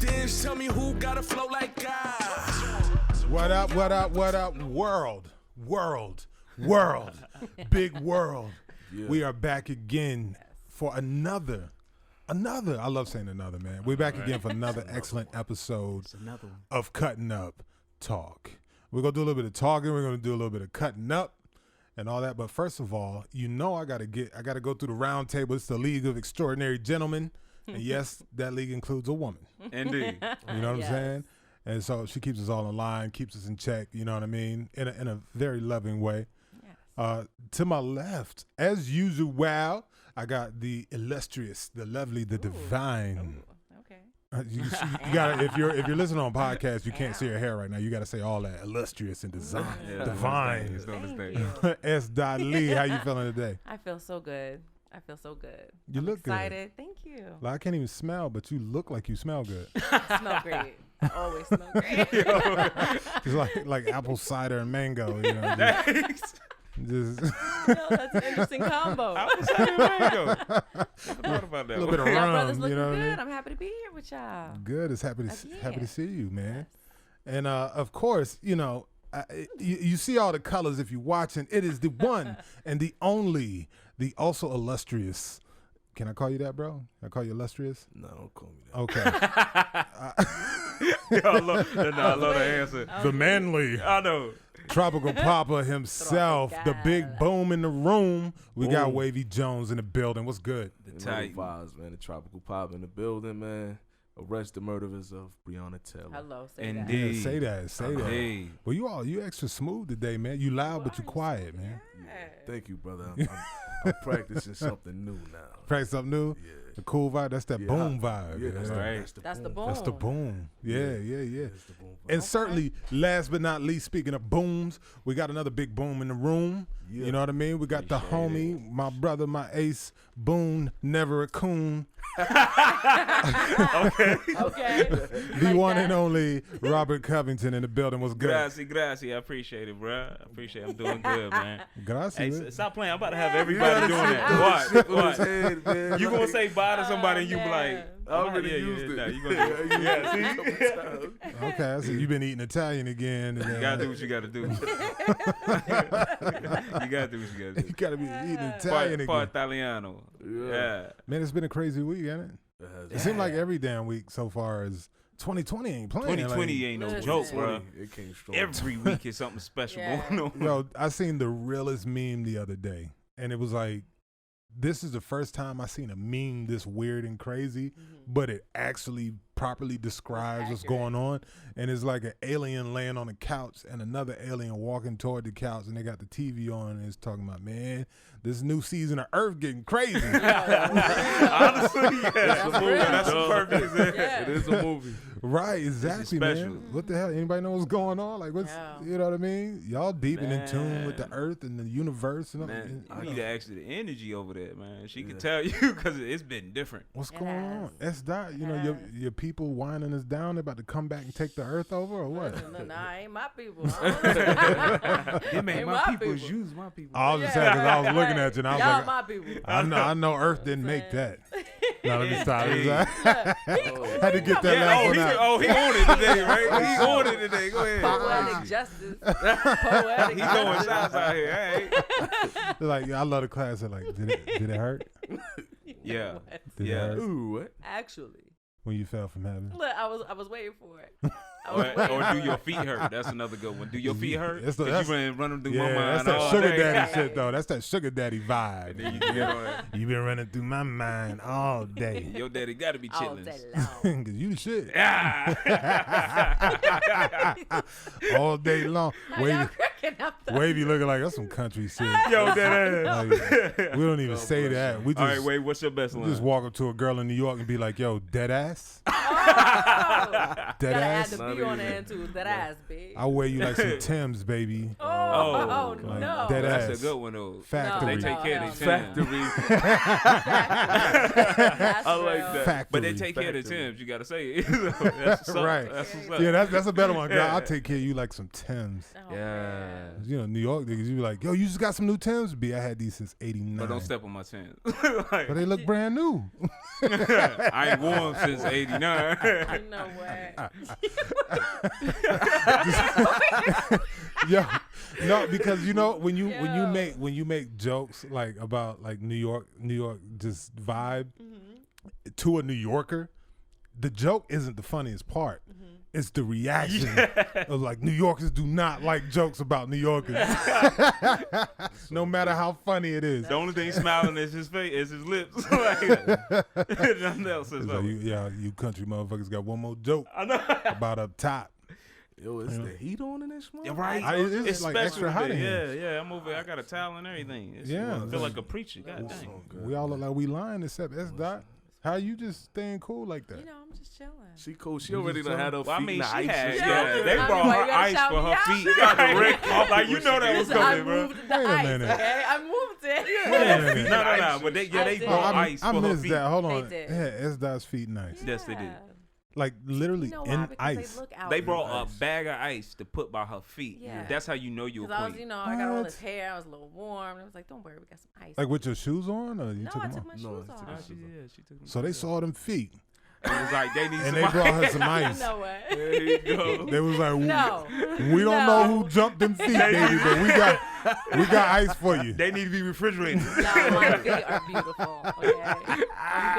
Dance, tell me who got a flow like God. What up, what up, what up, world, big world. Yeah. We are back again for another, I love saying another, man. We're back again for another excellent episode of Cuttin Up Talk. We're going to do a little bit of talking. We're going to do a little bit of cutting up and all that. But first of all, you know I got to go through the round table. It's the League of Extraordinary Gentlemen. And yes, that league includes a woman. Indeed. You know what I'm saying? And so she keeps us all in line, keeps us in check, you know what I mean, in a very loving way. Yes. To my left, as usual, I got the illustrious, the lovely, the divine. Ooh, okay. You gotta, if you're listening on podcast, you can't see her hair right now. You gotta say all that illustrious and divine. SDOT Lee, how you feeling today? I feel so good. You look excited. Good. Thank you. Like, I can't even smell, but you look like you smell good. I smell great. I always smell great. It's like apple cider and mango. You know, just that's an interesting combo. Apple cider and mango. I thought about that. A little bit of y'all rum. brothers looking You know what good. I mean? I'm happy to be here with y'all. Good. It's happy to see you, man. Yes. And of course, you know, you see all the colors if you're watching. It is the one and the only, the also illustrious. Can I call you that, bro? Can I call you illustrious? No, don't call me that. Okay. I love the answer. The manly. I know. Tropical Papa himself, the big boom in the room. We got Wavyy Jonez in the building. What's good? The tight vibes, man. The Tropical Papa in the building, man. Arrest the murderers of Breonna Taylor. Hello, say Indeed. Yeah, say that. Well, you extra smooth today, man. You loud, but you quiet, man. Yeah. Thank you, brother. I'm practicing something new now. Practice something new? Yeah. The cool vibe, that's that boom vibe. Yeah, that's right. That's the boom. That's the boom. Yeah. That's the boom vibe. And certainly, last but not least, speaking of booms, we got another big boom in the room. Yeah. You know what I mean? We got the homie, my brother, my ace, Boone, never a coon. Okay. The one and only Rob Covington in the building. Was good. Grazie. I appreciate it, bro. I appreciate it. I'm doing good, man. Grazie. Hey, stop playing. I'm about to have everybody doing that. Watch. You gonna say bye to somebody and you be like, I already used it. Nah, you gonna see? Okay, I see. You've been eating Italian again. You gotta do what you gotta do. You gotta do what you gotta do. You gotta be eating Italian again. Part Italiano. Yeah. Man, it's been a crazy week, hasn't it? It seemed like every damn week so far as 2020 ain't playing. 2020 ain't no joke, bro. It came strong. Every week is something special going on. Yo, I seen the realest meme the other day, and it was like, this is the first time I seen a meme this weird and crazy, but it actually properly describes what's going on. And it's like an alien laying on a couch and another alien walking toward the couch, and they got the TV on, and it's talking about, man, this new season of Earth getting crazy. Honestly, that's a movie. That's a perfect example. It is a movie. Right, exactly, man. What the hell? Anybody know what's going on? Like, what's, you know what I mean? Y'all deep and in tune with the Earth and the universe. And man, you need to actually the energy over there, man. She can tell you because it's been different. What's going on? SDOT, you know, your people winding us down. They're about to come back and take the Earth over or what? Nah, ain't my people. It made my people use my people. I was just saying because I was looking at you and I was y'all like, my people. I know Earth didn't make that. No, let me stop. Had to get that last one out. Oh, he on it today, right? He on it today. Go ahead. Poetic justice. Poetic. He going shots out here. Hey. Like, I love the class. They're like, did it hurt? Yeah. Did it hurt? Ooh, what? Actually. When you fell from heaven? Look, I was waiting for it. Or do your feet hurt? That's another good one. Do your feet hurt? Because you been running through my mind. That's that all sugar day. daddy shit, though. That's that sugar daddy vibe. And then you get on it. You been running through my mind all day. Your daddy got to be all chitlins. day long. Because you the shit. Yeah. All day long. Wavyy looking like that's some country shit. Yo, that ass. Like, we don't even say that. We just, all right, wait, what's your best line? Just walk up to a girl in New York and be like, yo, dead ass? Dead ass? Gotta add the B on the end too. That ass, big. I'll wear you like some Timbs, baby. Oh, like no. Dead That's ass. a good one, though. Factory. They take care of their Factory. I like that. Factory. But they take care of the Timbs. You got to say it. That's what's up. Right. That's what's up. Yeah, that's a better one. Girl, I'll take care of you like some Timbs. Yeah. You know, New York niggas, you be like, yo, you just got some new Timbs? I had these since 89. But don't step on my Timbs. But they look brand new. I ain't worn them since 89. You know what? Yo, no, because you know when you make jokes like about like New York just vibe to a New Yorker, the joke isn't the funniest part. It's the reaction of like New Yorkers do not like jokes about New Yorkers, no matter how funny it is. The only thing smiling is his face, is his lips. Nothing else is Like, you country motherfuckers got one more joke about up top. Yo, is the heat on in this one? Yeah, right. It's like special extra hot in today. here. Yeah. I'm over. I got a towel and everything. I Yeah. feel like a preacher. God dang. We all look like we lying except SDOT. How you just staying cool like that? You know, I'm just chilling. She cool. She already done had her feet in the she ice. had. and Yeah, shit. they I brought mean, her you gotta ice shout for me her out. feet. Got the Rick. Like you know that was Listen, I coming, bro. moved the Wait a ice, minute. okay? I moved it. Yeah. No. But they did. brought ice I for her missed feet. that. Hold on. They did. Yeah, SDOT's feet nice. Yes, they did. Like literally You know in why? Because ice. They look out They for brought me. a bag of ice to put by her feet. Yeah. That's how you know you're a Because I was, queen. I got all What? this hair. I was a little warm. I was like, don't worry, we got some ice. Like with your shoes on, or you no, took I them took off? my No, shoes I took off. my She took them So they saw them feet, It was like they need and some they brought her some You ice. know what? There you go. They was like, No. we don't know who jumped them feet, baby, but we got ice for you. They need to be refrigerated. No, my feet are beautiful. Okay, I'm good.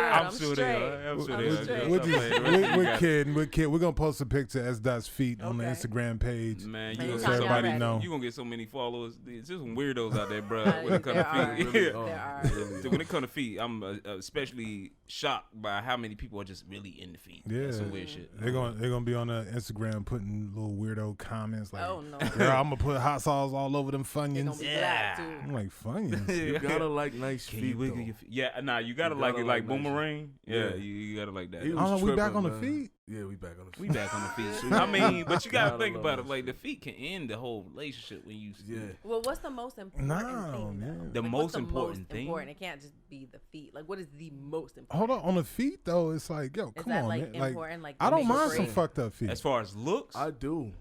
I'm I'm sure they straight. are. I'm sure I'm they are. straight. We're kidding. We're kidding. We're gonna post a picture of SDOT's feet on the Okay. Instagram page. Man, Anytime you so gonna everybody y'all know. You gonna get so many followers. It's just some weirdos out there, bro. There When it comes to are. feet, Really yeah. are. There are. Really So when it comes to feet, I'm especially shocked by how many people are just really into feet. Yeah. That's some weird shit. They're gonna be on the Instagram putting little weirdo comments like, Oh no. "Girl, I'm gonna put hot sauce all over them They're funyuns." gonna be black too. I'm like, funyuns. You gotta like nice Can feet, you wiggle though. your feet? Yeah, nah, you gotta You like gotta it like like nice boomerang. feet. Yeah, Yeah. you gotta like that. He I was don't know, we back tripping, on the man. feet. Yeah, we back on the We feet. back on the feet. I mean, but you gotta Gotta think love about it. those Like the feet. feet can end the whole relationship when you. Yeah. Well, what's the most important No, thing? man. Though? The Like, most what's the important most thing? Important. It can't just be the feet. Like, what is the most important? Hold on the feet though. It's like, yo, Is come that on, like man. Like, important? Like, I don't make or mind some break? fucked up feet. As far as looks, I do.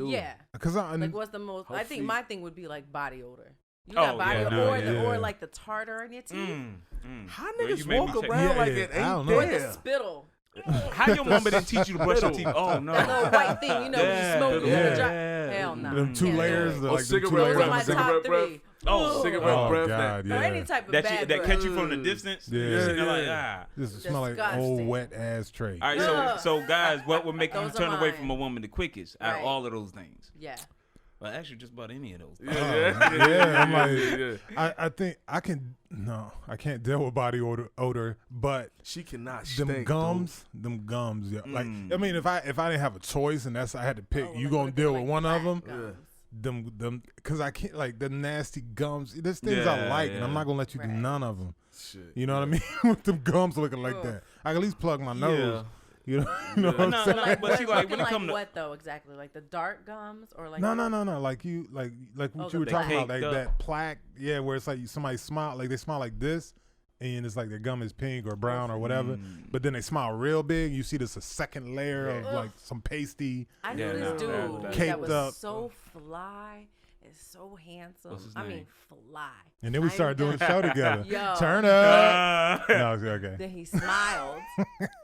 Yeah. Cause Like, what's the most? Her I think feet. my thing would be like body odor. You Oh, got body yeah, odor, no, yeah. or like the tartar in your teeth, How Girl, you niggas made me walk take- around Yeah, like yeah, it I don't ain't know. or the there? spittle. How your mama didn't teach you to brush your teeth? Oh no. That little white thing, you know, when you smoke, you yeah. gotta drop. Hell no. them two Can't do layers, it. the, Oh, like them two cigarette layers. Those are breath, my on the- top cigarette three. Oh, cigarette Oh breath. God, Or yeah. any type of that bad that catch you breath. from the distance. Yeah. And you're like, Yeah. Just smell like Disgusting. old wet ass tray. All right, Ugh. so guys, what would make you Those are turn away mine. from a woman the quickest out of Right. all of those things? Yeah. Well, actually, just about any of those. Yeah, I'm like, Yeah. I think I can't deal with body odor, but She cannot them stink, gums, yeah. Like, I mean, if I didn't have a choice and I had to pick, Oh, you like gonna with deal the, with like, one of black them. gums. Them, cause I can't like the nasty gums. There's things I Yeah, like, and I'm yeah. not gonna let you do Right. none of them. Shit. You know what I mean? With them gums looking like Ugh. that, I can at least plug my nose. You know what No, I'm no, saying? no, Like, but see, like when it like come to what though exactly? Like the dark gums or like No. Like you, like what Oh, you were the talking about, plaque. like that plaque. Yeah, where it's like somebody smile, like they smile like this, and it's like their gum is pink or brown or whatever. But then they smile real big. You see this a second layer of Ugh. like some pasty. I knew Yeah, this no, dude that- that Caked was up. so fly and so handsome. What's his I mean, name? fly. And then we started doing the show together. Yo. Turn up. No, okay. Then he smiled,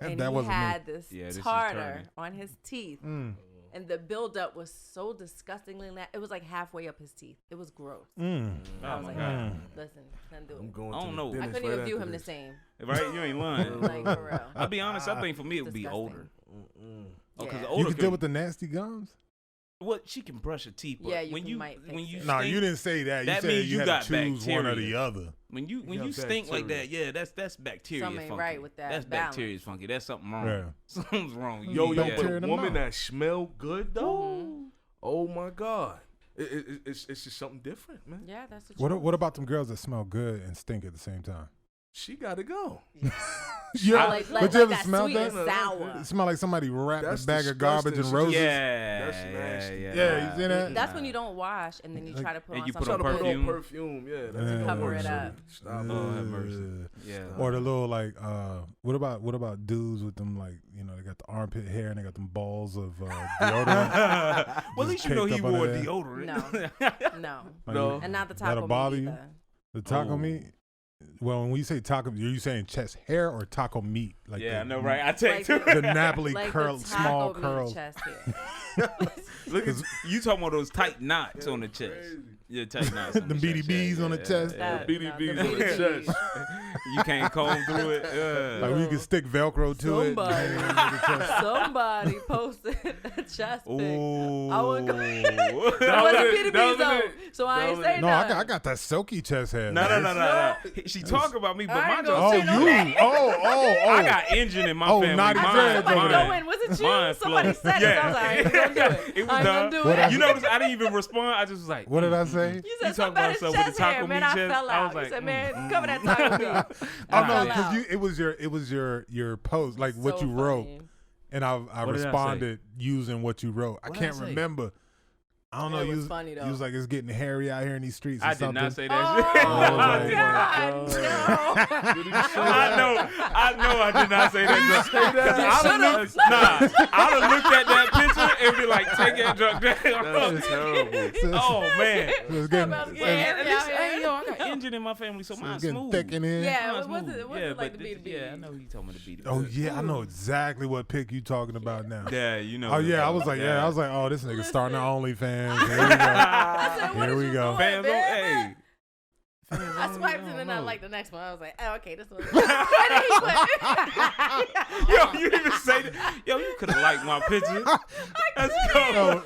and That he wasn't me. had this Yeah, this is tartar turning. on his teeth, Mm. and the buildup was so disgustingly. It was like halfway up his teeth. It was gross. Mm. I Oh was my like, God. listen, couldn't do I'm it. going I to don't the know. I I dentist couldn't even right view after him the this. same. Right, you ain't lying. Like for real. I'll be honest. I think for me it would be Disgusting. older. Oh, Yeah. because You older can deal with the nasty gums? Well, she can brush her teeth, but Yeah, you when can- you might fix when you it. No, stink, you didn't say that. You that said means you you had got to choose one or bacteria. the other. when you got stink like that, bacteria. yeah, that's bacteria Something ain't funky. right with that That's balance. bacteria's funky. That's something wrong. Yeah. Something's wrong. Yo, yeah. but bacteria a in the woman mouth. that smell good though. Mhm. Oh my God, it's just something different, man. Yeah, that's What about them girls that smell good and stink at the same time? She gotta go. Yeah, like but you ever that smelled sweet that? and sour. It smell like somebody wrapped That's a bag of garbage and disgusting. roses. Yeah, That's nasty. Yeah, you see that? That's when you don't wash and then you try to put And on you some put on Try to put on perfume. perfume. Yeah, Yeah. that's cover worse. it up. Stop. Oh, have mercy. Yeah. Or the little like, what about dudes with them like, they got the armpit hair and they got them balls of deodorant. Well, at Just least you know caked he up under wore there. deodorant. No. No. Like, No. And not the That'll taco bother meat you? either. The taco Oh. meat. Well, when we say taco, are you saying chest hair or taco meat? Like Yeah, the, I know, right? I take Like the Napoli like curl, the small taco meat curls. chest hair. Look at you talking about those tight knots on the chest. Yeah, tight knots. On The the chest. BDBs on the chest. Yeah. That- BDBs no, on the BDBs. chest. You can't comb through it. Like we can stick Velcro to Somebody. it. hang it under the chest. Somebody posted a chest pic. Ooh. I wouldn't go. It wasn't That BDBs though, was so I ain't saying No, nothing. I got that silky chest hair. No. man. She talk about me, but I my ain't joke. gonna Oh, say no you. Oh. I got engine in my Oh, family. naughty Mine- dreads Somebody over go there. in. Was it you? Mine Somebody flow. said it. I was like, I ain't gonna do it. It was I ain't done. gonna do it. You notice I didn't even respond. I just was like, What did I say? You You said talking about somebody's stuff with the chest taco hair, man. meat I chest? fell I out. was like, You said, man, cover that taco meat. Oh I no, fell because out. it was your post, like what So you wrote, funny. and I What did I say? responded using what you wrote. I What can't did I say? remember. I don't know. It You was was, funny, though. you was like, it's getting hairy out here in these streets. Or I did something. not say Oh, that shit. my God, no. I know I did not say that. You should've. I'd have looked at that picture and be like, take that drunk down. That's terrible. Oh man. It was getting, About to it get was- hairy out here. Hey, yo, I got engine in my family, so it mine's was getting smooth. thick in here. Yeah, Mine's it wasn't smooth. like the BDB. Yeah, I know he told me the BDB. Oh yeah, I know exactly what pic you talking about now. Yeah, you know. Oh yeah, I was like, oh, this nigga starting the OnlyFans. Here we go. I said, what Here is we you go. doing, Fans, man? hey. I swiped and then I know. liked the next one. I was like, oh, okay, this one. And then he went. Yo, you even say that? Yo, you could have liked my picture. Let's go. No,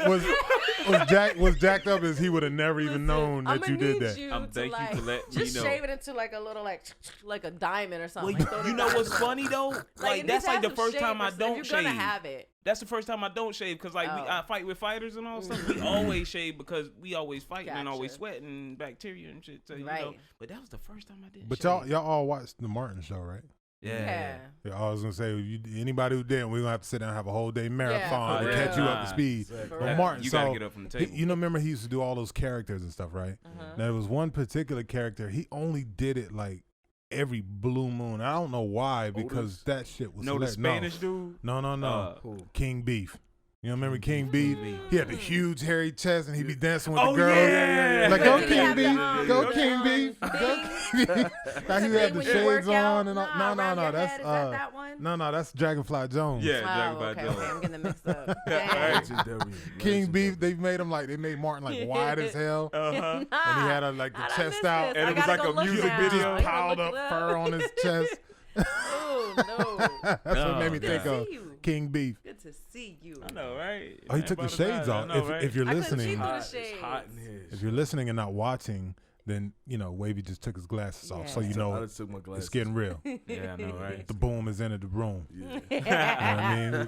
was jacked up as he would have never even known that you did that. Thank you for letting me just know. shave it into like a little like a diamond or Well, something. Like, throw you the know what's diamond. funny though? Like it that's needs to like have the some first time I shavers if don't you're shave. gonna have it. That's the first time I don't shave because like Oh. I fight with fighters and all stuff. We always shave because we always fighting and always Gotcha. sweating and bacteria and shit. So, you know, Right. but that was the first time I didn't. But shave. y'all all watched the Martin show, right? Yeah. Yeah, I was gonna say anybody who didn't, we're gonna have to sit down and have a whole day marathon for to catch real. you up to speed. For But real. Martin, You so gotta get up from the table. you know, remember he used to do all those characters and stuff, right? Uh-huh. Now there was one particular character. He only did it like every blue moon. I don't know why because that shit was No, the lit. Spanish dude. No. Who? King Beef. You know, remember King Beef? He had the huge hairy chest and he'd be dancing with Oh, the girls. yeah. Like, But go did he King have Beef, the, go the, King Beef, go thing? King Beef. Like he The had thing the when you shades work out? on and all. Nah, No, around your that's head, is that one? no, that's Dragonfly Jones. Yeah, Oh, Dragon okay, Ball okay, I'm getting them mixed up. Yeah, Dang. Legendary. King Beef, they made him like they made Martin like wide as hell, Uh-huh. and he had like the How'd I chest miss out, this? and I it was gotta like go a look music now. video. I gotta piled look up it up. fur on his chest. Oh no! That's what it made me Good think to of see you. King Beef. Good to see you. I know, right? Oh, he took the shades off. If you're I couldn't see listening, through the It's shades. hot in here. if you're listening and not watching, then you know Wavyy just took his glasses off, so Yeah. you I know just took my glasses. it's getting real. Yeah, I know, right? The boom is in the room. Yeah. You know what I mean?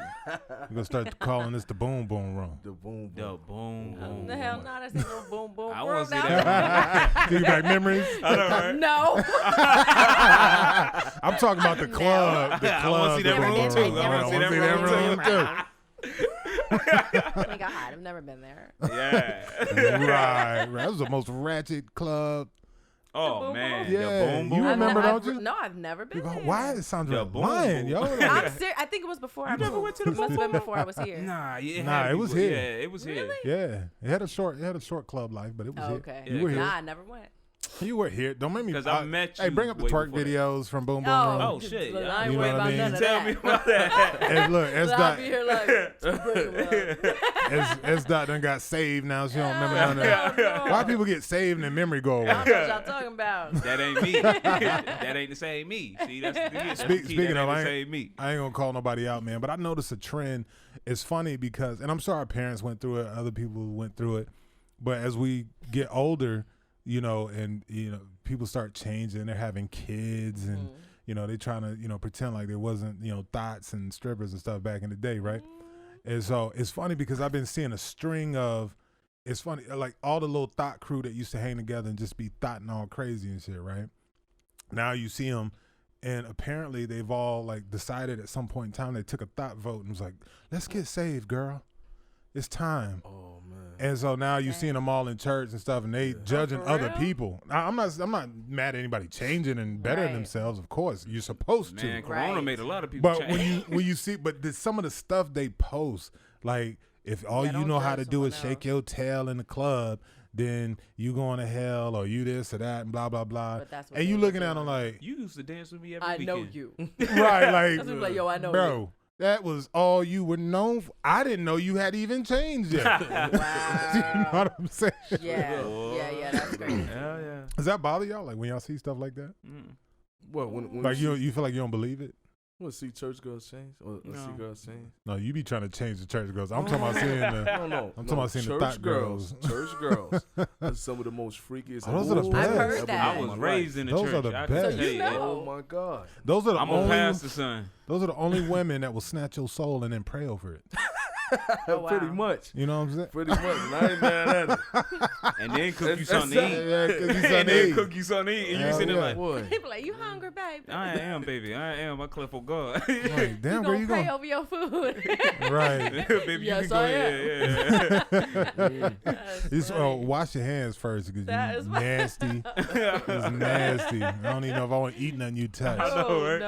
We're gonna start calling this the boom boom room. The boom. The boom, boom. The hell, no, that's no boom boom. I room wanna see now. that. Take back memories. I know, right? No. I'm talking about the club. The I club. wanna see that the room boom too. boom. I wanna see that room room too. Oh God, I've never been there. Yeah. Right. That was the most ratchet club. Oh boom man. boom? The Yeah, boom you boom. remember, don't you? No, I've never been there. Why is Sandra The boom lying, boom. yo? I'm serious. I think it was before I moved. never went to the It must have been before I was here. Nah, yeah, Nah, it was here. Yeah, it was here. Really? Yeah, it had a short club life, but it was Oh, here. okay. You were here. Nah, I never went. You were here. Don't make me. 'Cause I met Hey, you bring up the way twerk before that. videos from Boom Boom Oh, Room. Oh shit. Look, Yeah. I ain't You know worried what I about mean? none of Tell that. me about that. Hey, look, But I'll be here like, S-Dot done got saved now. She don't remember none of that. no. Why people get saved and their memory go I away? don't know what y'all talking about. That ain't me. That ain't the same me. See, that's the thing. Speaking that of, ain't I the ain't- same me. I ain't gonna call nobody out, man, but I noticed a trend. It's funny because, and I'm sure our parents went through it, other people went through it, but as we get older, you know, and you know, people start changing. They're having kids, and you know, they trying to, you know, pretend like there wasn't, you know, thoughts and strippers and stuff back in the day, right? And so it's funny because I've been seeing a string of, it's funny, like all the little thought crew that used to hang together and just be thoughting all crazy and shit, right? Now you see them, and apparently they've all like decided at some point in time they took a thought vote and was like, let's get saved, girl. It's time. Oh man. And so now you're seeing them all in church and stuff, and they judging for other real? people. I'm not mad at anybody changing and bettering Right. themselves. Of course, you're supposed to. Man, Corona Right. made a lot of people But change. when you see, some of the stuff they post, like if all Yeah, you don't know how to judge do is someone shake your tail in the club, then you going to hell or you this or that and blah blah blah. But that's what and you they looking were at them doing. like, You used to dance with me every I weekend. know you. right, like, That's like, yo, I know bro, you. that was all you were known for. I didn't know you had even changed yet. You know Wow. what I'm saying? Yeah, that's great. Hell yeah. Does that bother y'all? Like when y'all see stuff like that? Well, when Like you feel like you don't believe it? want to see church girls change or see girls change? No, you be trying to change the church girls. I'm talking about seeing the. No. I'm talking about seeing the church thought girls. Church girls. That's some of the most freakiest. Oh, those are the best. I've heard that. I was raised in the Those church. are the I best. can So tell you you know. that. Oh my God. Those are the I'm a only. pastor, son. Those are the only women that will snatch your soul and then pray over it. Oh, wow. Pretty much. You know what I'm saying? Pretty much. And I ain't mad at it. And then cook you That's something to eat. Yeah, 'cause you And something to then eat. cook you something to eat. And you Hell sitting there yeah. like, Boy. They be like, you hungry, babe? I am, baby. I am. I clap for God. Like, damn, You girl, gonna you pray gonna over your food? right. Baby, Yes, you can go I ahead. Yeah. That's You just, funny. wash your hands first because That you is funny. nasty. It's nasty. I don't even know if I want to eat nothing you touch. know, right?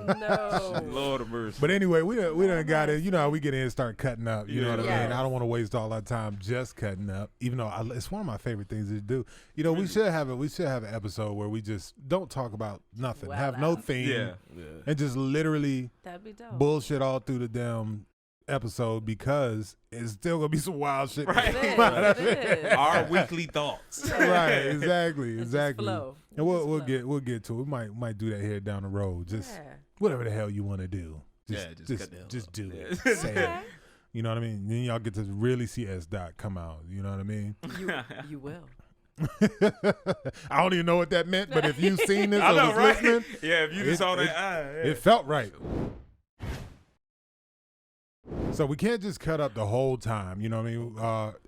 No. Lord of mercy. But anyway, we done got it. You know how we get in and start cutting up. You know what I Yes. mean? I don't want to waste all our time just cutting up, even though it's one of my favorite things to do. You know, we should have an episode where we just don't talk about nothing, Well have no out. theme, Yeah. and just literally That'd be dope. bullshit all through the damn episode because it's still gonna be some wild shit. Right. It is. Our weekly thoughts. Right, exactly, It's just exactly. flow. And we'll Just flow. get to it. We might do that here down the road. Just Yeah. whatever the hell you want to do. Yeah, just cut the hell just up. do Yeah. it. Say it. Okay. You know what I mean? Then y'all get to really see SDOT come out. You know what I mean? You will. I don't even know what that meant, but if you've seen this I or know, was right? listening, Yeah, if you just It- saw it- that eye. Yeah. it felt right. So we can't just cut up the whole time. You know what I mean?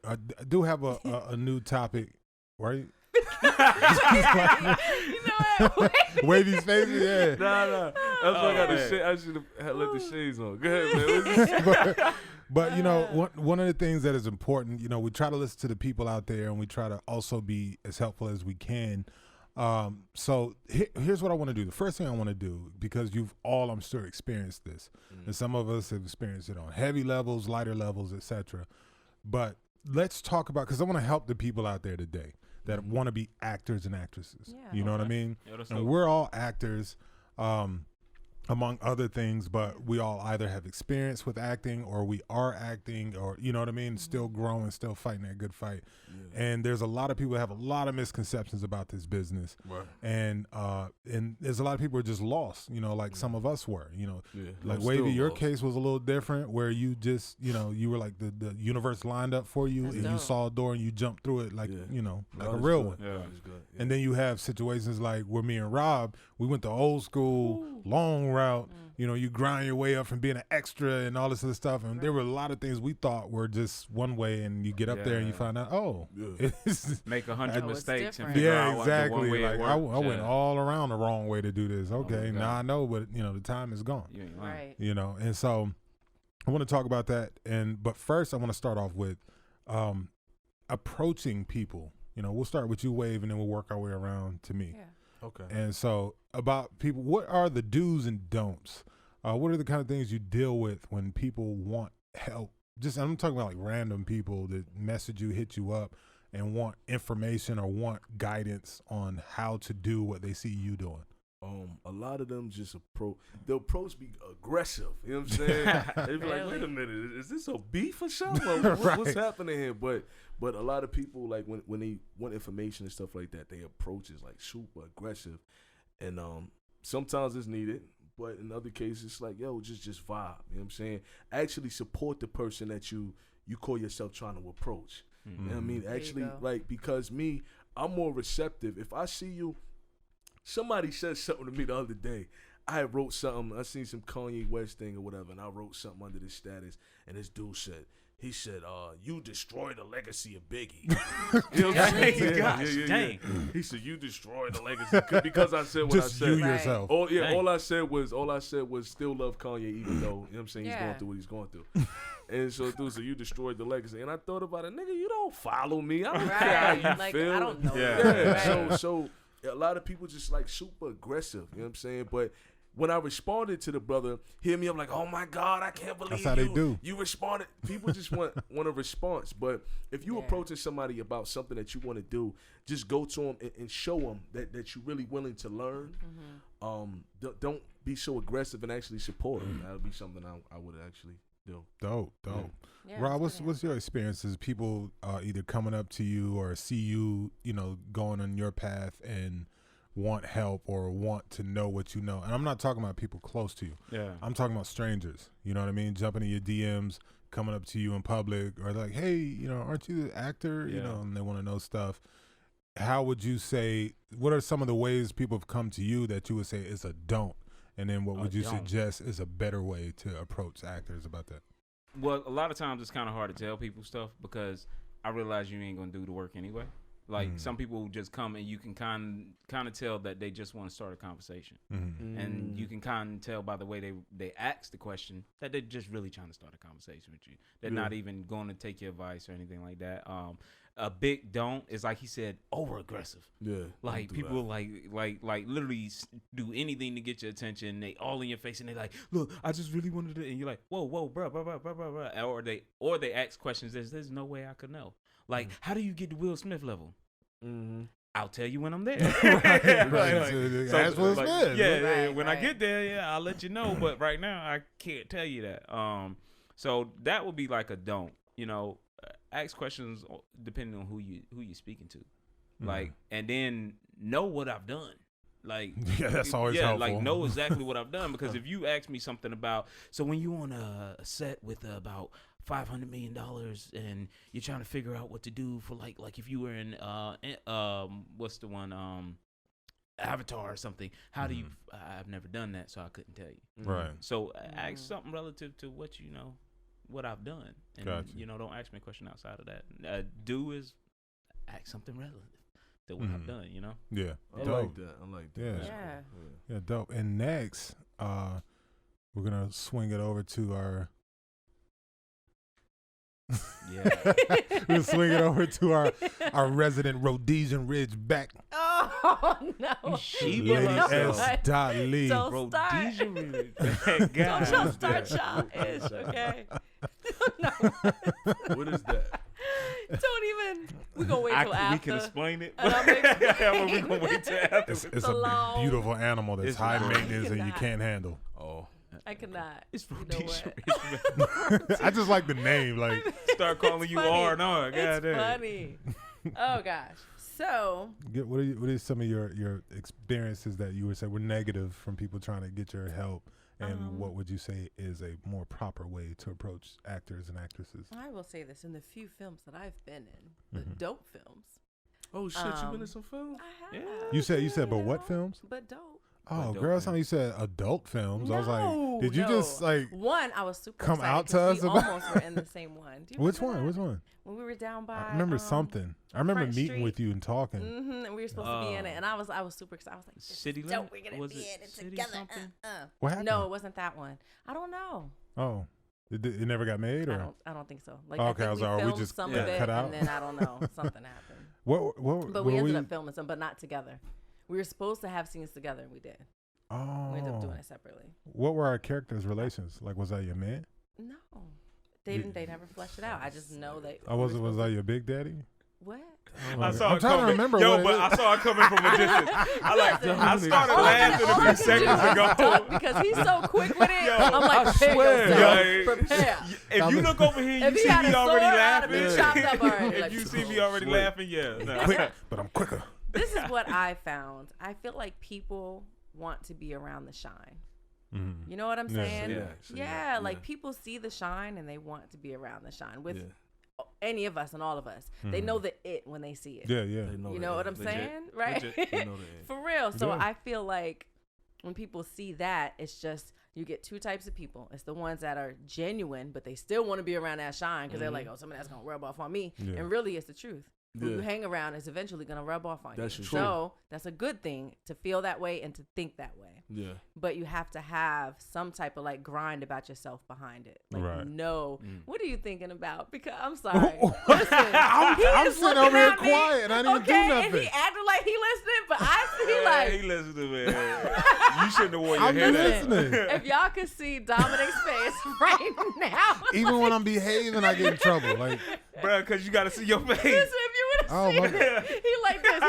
I do have a new topic, right? You know what? Wavy's face, yeah. Nah. That's why I got the man. shade. I should have let the shades on. Go ahead, man. But you know, one of the things that is important, you know, we try to listen to the people out there, and we try to also be as helpful as we can. So here's what I want to do. The first thing I want to do, because you've all, I'm sure, experienced this, and some of us have experienced it on heavy levels, lighter levels, etc. But let's talk about, because I want to help the people out there today that want to be actors and actresses. Yeah. You know what I mean? Yeah, that's And dope. we're all actors, among other things, but we all either have experience with acting or we are acting, or, you know what I mean? Still growing, still fighting that good fight. And there's a lot of people that have a lot of misconceptions about this business. Right. And there's a lot of people who are just lost, you know, like some of us were, you know. Yeah. Like I'm still Wavyy, your lost. case was a little different, where you just, you know, you were like the universe lined up for you, That's and you dope. saw a door and you jumped through it like, Yeah. you know, like God a is real good. one. Yeah. God is good. Yeah. And then you have situations like where me and Rob, we went the old school, long route. You know, you grind your way up from being an extra and all this other stuff. And there were a lot of things we thought were just one way, and you get up there and you Yeah. find out, oh, Yeah. it's Make 100 Oh, it's mistakes and different. figure yeah, out what the one exactly. way it Like I works. went Yeah. all around the wrong way to do this. Okay, God. now I know, but you know, the time is gone. You ain't lying. Right. You know, and so I want to talk about that. But first, I want to start off with approaching people. You know, we'll start with you, Wave, and then we'll work our way around to me. Yeah. Okay. And so about people, what are the do's and don'ts? What are the kind of things you deal with when people want help? Just, I'm talking about like random people that message you, hit you up, and want information or want guidance on how to do what they see you doing. A lot of them just they'll approach me aggressive. You know what I'm saying? They be like, Really? wait a minute, is this a beef or something? Or what's Right. happening here? But a lot of people, like when they want information and stuff like that, they approach is like super aggressive. And sometimes it's needed, but in other cases it's like, yo, just vibe. You know what I'm saying? Actually support the person that you call yourself trying to approach. You know what I mean? There you Actually, go. like, because I'm more receptive. If I see you, somebody said something to me the other day. I wrote something. I seen some Kanye West thing or whatever, and I wrote something under this status. And this dude said, you destroy the legacy of Biggie. You know what I'm saying? Dang, gosh, dang. He said, you destroy the legacy because I said what Just I said. you Right. yourself. Dang. All I said was still love Kanye, even though, you know what I'm saying, he's going Yeah. through what he's going through. And so dude said, you destroyed the legacy. And I thought about it, nigga, you don't follow me. I don't care how Right. you Like, feel. I don't know. Yeah. you. Yeah, Right. so a lot of people just like super aggressive, you know what I'm saying? But when I responded to the brother, hear me, I'm like, oh my God, I can't believe That's how they do. You responded. People just want a response. But if you approaching somebody about something that you want to do, just go to them and show them that you're really willing to learn. Don't be so aggressive and actually support them. That would be something I would actually do. Dope. Yeah, Rob, what's your experiences? People either coming up to you or see you, going on your path and want help or want to know what you know. And I'm not talking about people close to you. Yeah. I'm talking about strangers. You know what I mean? Jumping in your DMs, coming up to you in public, or like, hey, aren't you the actor? And they want to know stuff. How would you say, what are some of the ways people have come to you that you would say is a don't? And then what would you suggest is a better way to approach actors about that? Well, a lot of times it's kind of hard to tell people stuff because I realize you ain't going to do the work anyway. Like some people just come and you can kind of tell that they just want to start a conversation, and you can kind of tell by the way they ask the question that they're just really trying to start a conversation with you. They're not even going to take your advice or anything like that. A big don't is like he said, over aggressive. Yeah, like people like literally do anything to get your attention. They all in your face and they like, look, I just really wanted to, and you're like, whoa, bro, or they ask questions. There's no way I could know. Like, how do you get to Will Smith level? I'll tell you when I'm there. That's Will Smith. Yeah, when I get there, I'll let you know. But right now, I can't tell you that. So that would be like a don't. Ask questions depending on who you're speaking to, like, and then know what I've done. Like, that's always helpful. Like, know exactly what I've done, because if you ask me something about, so when you on a set with about $500 million and you're trying to figure out what to do for like if you were in what's the one Avatar or something, how do you? I've never done that, so I couldn't tell you. Right. So ask something relative to what what I've done, and don't ask me a question outside of that. Do is ask something relative to what I've done. Yeah. I like that. Yeah, dope. And next, we're gonna swing it over to our. We're gonna swing it over to our resident Rhodesian Ridgeback. Oh no! Lady SDOT Lee. Don't start. Don't y'all start childish, okay? No. What is that? Don't even. We're gonna wait till after. We can explain it. We're gonna wait till after. It's a beautiful animal that's high maintenance and you can't handle. Oh. I cannot. It's Rhodesian. I just like the name. Like, start calling you R and R. It's funny. Oh gosh. So. What are some of your experiences that you would say were negative from people trying to get your help? And what would you say is a more proper way to approach actors and actresses? I will say this: in the few films that I've been in, the dope films. Oh shit! You been in some films? I have. Yeah. You said, but what films? But dope. Oh, girl, something you said adult films. No, I was like, did you just like one? I was super come excited out to us we about? Almost were in the same one. Do you Which one? that? Which one? When we were down by. I remember something. I remember Front meeting Street. with you and talking. And we were supposed to be in it, and I was super excited. I was like, this City is Limit? dope. We're gonna Was be it in it City together. something? What happened? No, it wasn't that one. I don't know. Oh, it never got made, or I don't think so. Like, okay, I think we filmed just some got of it, cut out? and then I don't know, something happened. But we ended up filming some, but not together. We were supposed to have scenes together, and we did. Oh, we ended up doing it separately. What were our characters' relations? Like, was that your man? No, they didn't. They never fleshed it out. I just know that. Was that your big daddy? What? I saw I'm it trying coming. to remember. I saw it coming from a distance. I started laughing a few seconds ago because he's so quick with it. Yo, I'm like, prepare yourself. Prepare. If you look over here, you see me already laughing. Chopped up already. If you see me already laughing, Quick, but I'm quicker. This is what I found. I feel like people want to be around the shine. You know what I'm saying? Yeah, like people see the shine and they want to be around the shine with any of us and all of us. They know the it when they see it. Yeah. You know what I'm saying? Right? For real. So I feel like when people see that, it's just you get two types of people. It's the ones that are genuine, but they still want to be around that shine because they're like, oh, somebody that's going to rub off on me. And really, it's the truth. who you hang around is eventually going to rub off on That's you. true. So that's a good thing to feel that way and to think that way. Yeah. But you have to have some type of like grind about yourself behind it. Like, what are you thinking about? Because I'm sorry. Listen, I'm sitting over here quiet and I didn't do nothing. And he acted like he listening, but I see like he listening, man. You shouldn't have worn your I'm hair listening. if y'all could see Dominic's face right now. Even when I'm behaving, I get in trouble. Like, bro, because you got to see your face. Listen, if you would have seen it, he like this.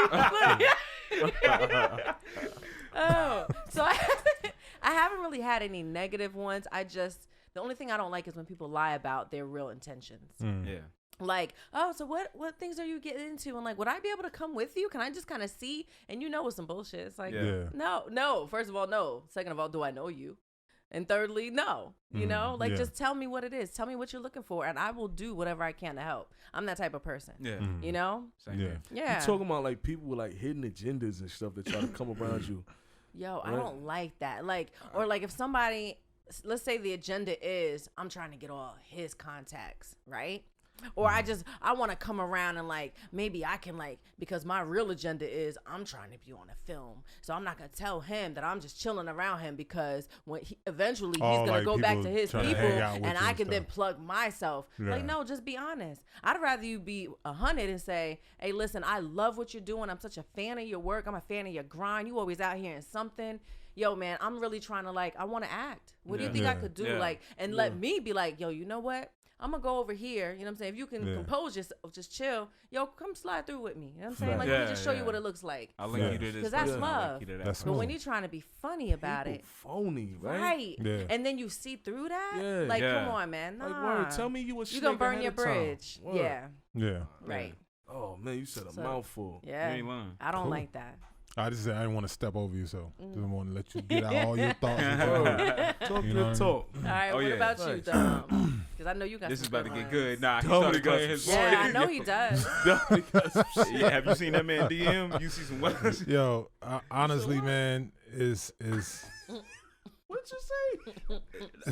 Oh, so I haven't really had any negative ones. The only thing I don't like is when people lie about their real intentions. Yeah. Like, oh, so what things are you getting into? And like, would I be able to come with you? Can I just kind of see? And it's some bullshit. It's like, no. First of all, no. Second of all, do I know you? And thirdly, no. Just tell me what it is. Tell me what you're looking for, and I will do whatever I can to help. I'm that type of person. Yeah. Same here. Yeah. You talking about like people with like hidden agendas and stuff that try to come around you. Yo, I don't like that. Like, or like if somebody, let's say the agenda is I'm trying to get all his contacts, right? Or I want to come around and like, maybe I can like, because my real agenda is I'm trying to be on a film. So I'm not going to tell him that I'm just chilling around him because eventually he's going to go back to his people and I can then plug myself. Yeah. Like, no, just be honest. I'd rather you be 100 and say, hey, listen, I love what you're doing. I'm such a fan of your work. I'm a fan of your grind. You always out here in something. Yo, man, I'm really trying to like, I want to act. What do you think I could do? Like, and let me be like, yo, you know what? I'm going to go over here. You know what I'm saying? If you can compose yourself, just chill. Yo, come slide through with me. You know what I'm saying? Like, let me just show you what it looks like. I'll link you to this. Because that's love. But when you're trying to be funny about it. Phony, right? Right. Yeah. And then you see through that? Yeah. Like, come on, man. Nah. Like, word, tell me you was you're going to burn your bridge. Yeah. Yeah. Right. Oh, man, you said a mouthful. Yeah. You ain't lying. I don't like that. I just said I didn't want to step over you, so just want to let you get out all your thoughts. Talk You know your what talk. All right, what about you, Dom? Because I know you got This is some about to good get ones. good. Nah, he Dominic started playing his voice. Yeah, I know he does. Yeah, have you seen that man DM? You see some what? Yo, honestly, man, is What'd you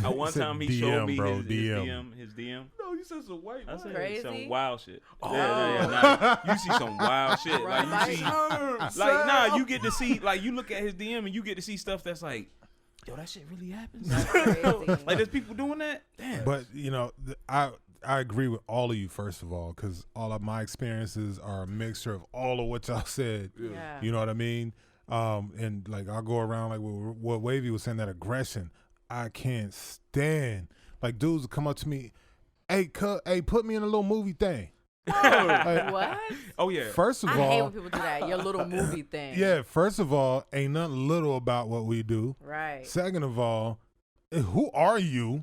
say? One said time he DM, showed me bro, his DM. DM. No, you said some white I boy. said Crazy? some wild shit. Oh. Nah, you see some wild shit. Like you see, Sir, like nah, you get to see, like you look at his DM and you get to see stuff that's like, yo, that shit really happens. Crazy. Like there's people doing that. Damn. But I agree with all of you first of all, because all of my experiences are a mixture of all of what y'all said. Yeah. You know what I mean? And like I'll go around like what Wavyy was saying, that aggression. I can't stand. Like dudes will come up to me, hey, put me in a little movie thing. Like, What? Oh yeah. First of I all, hate when people do that. Your little movie thing. yeah. First of all, ain't nothing little about what we do. Right. Second of all, who are you?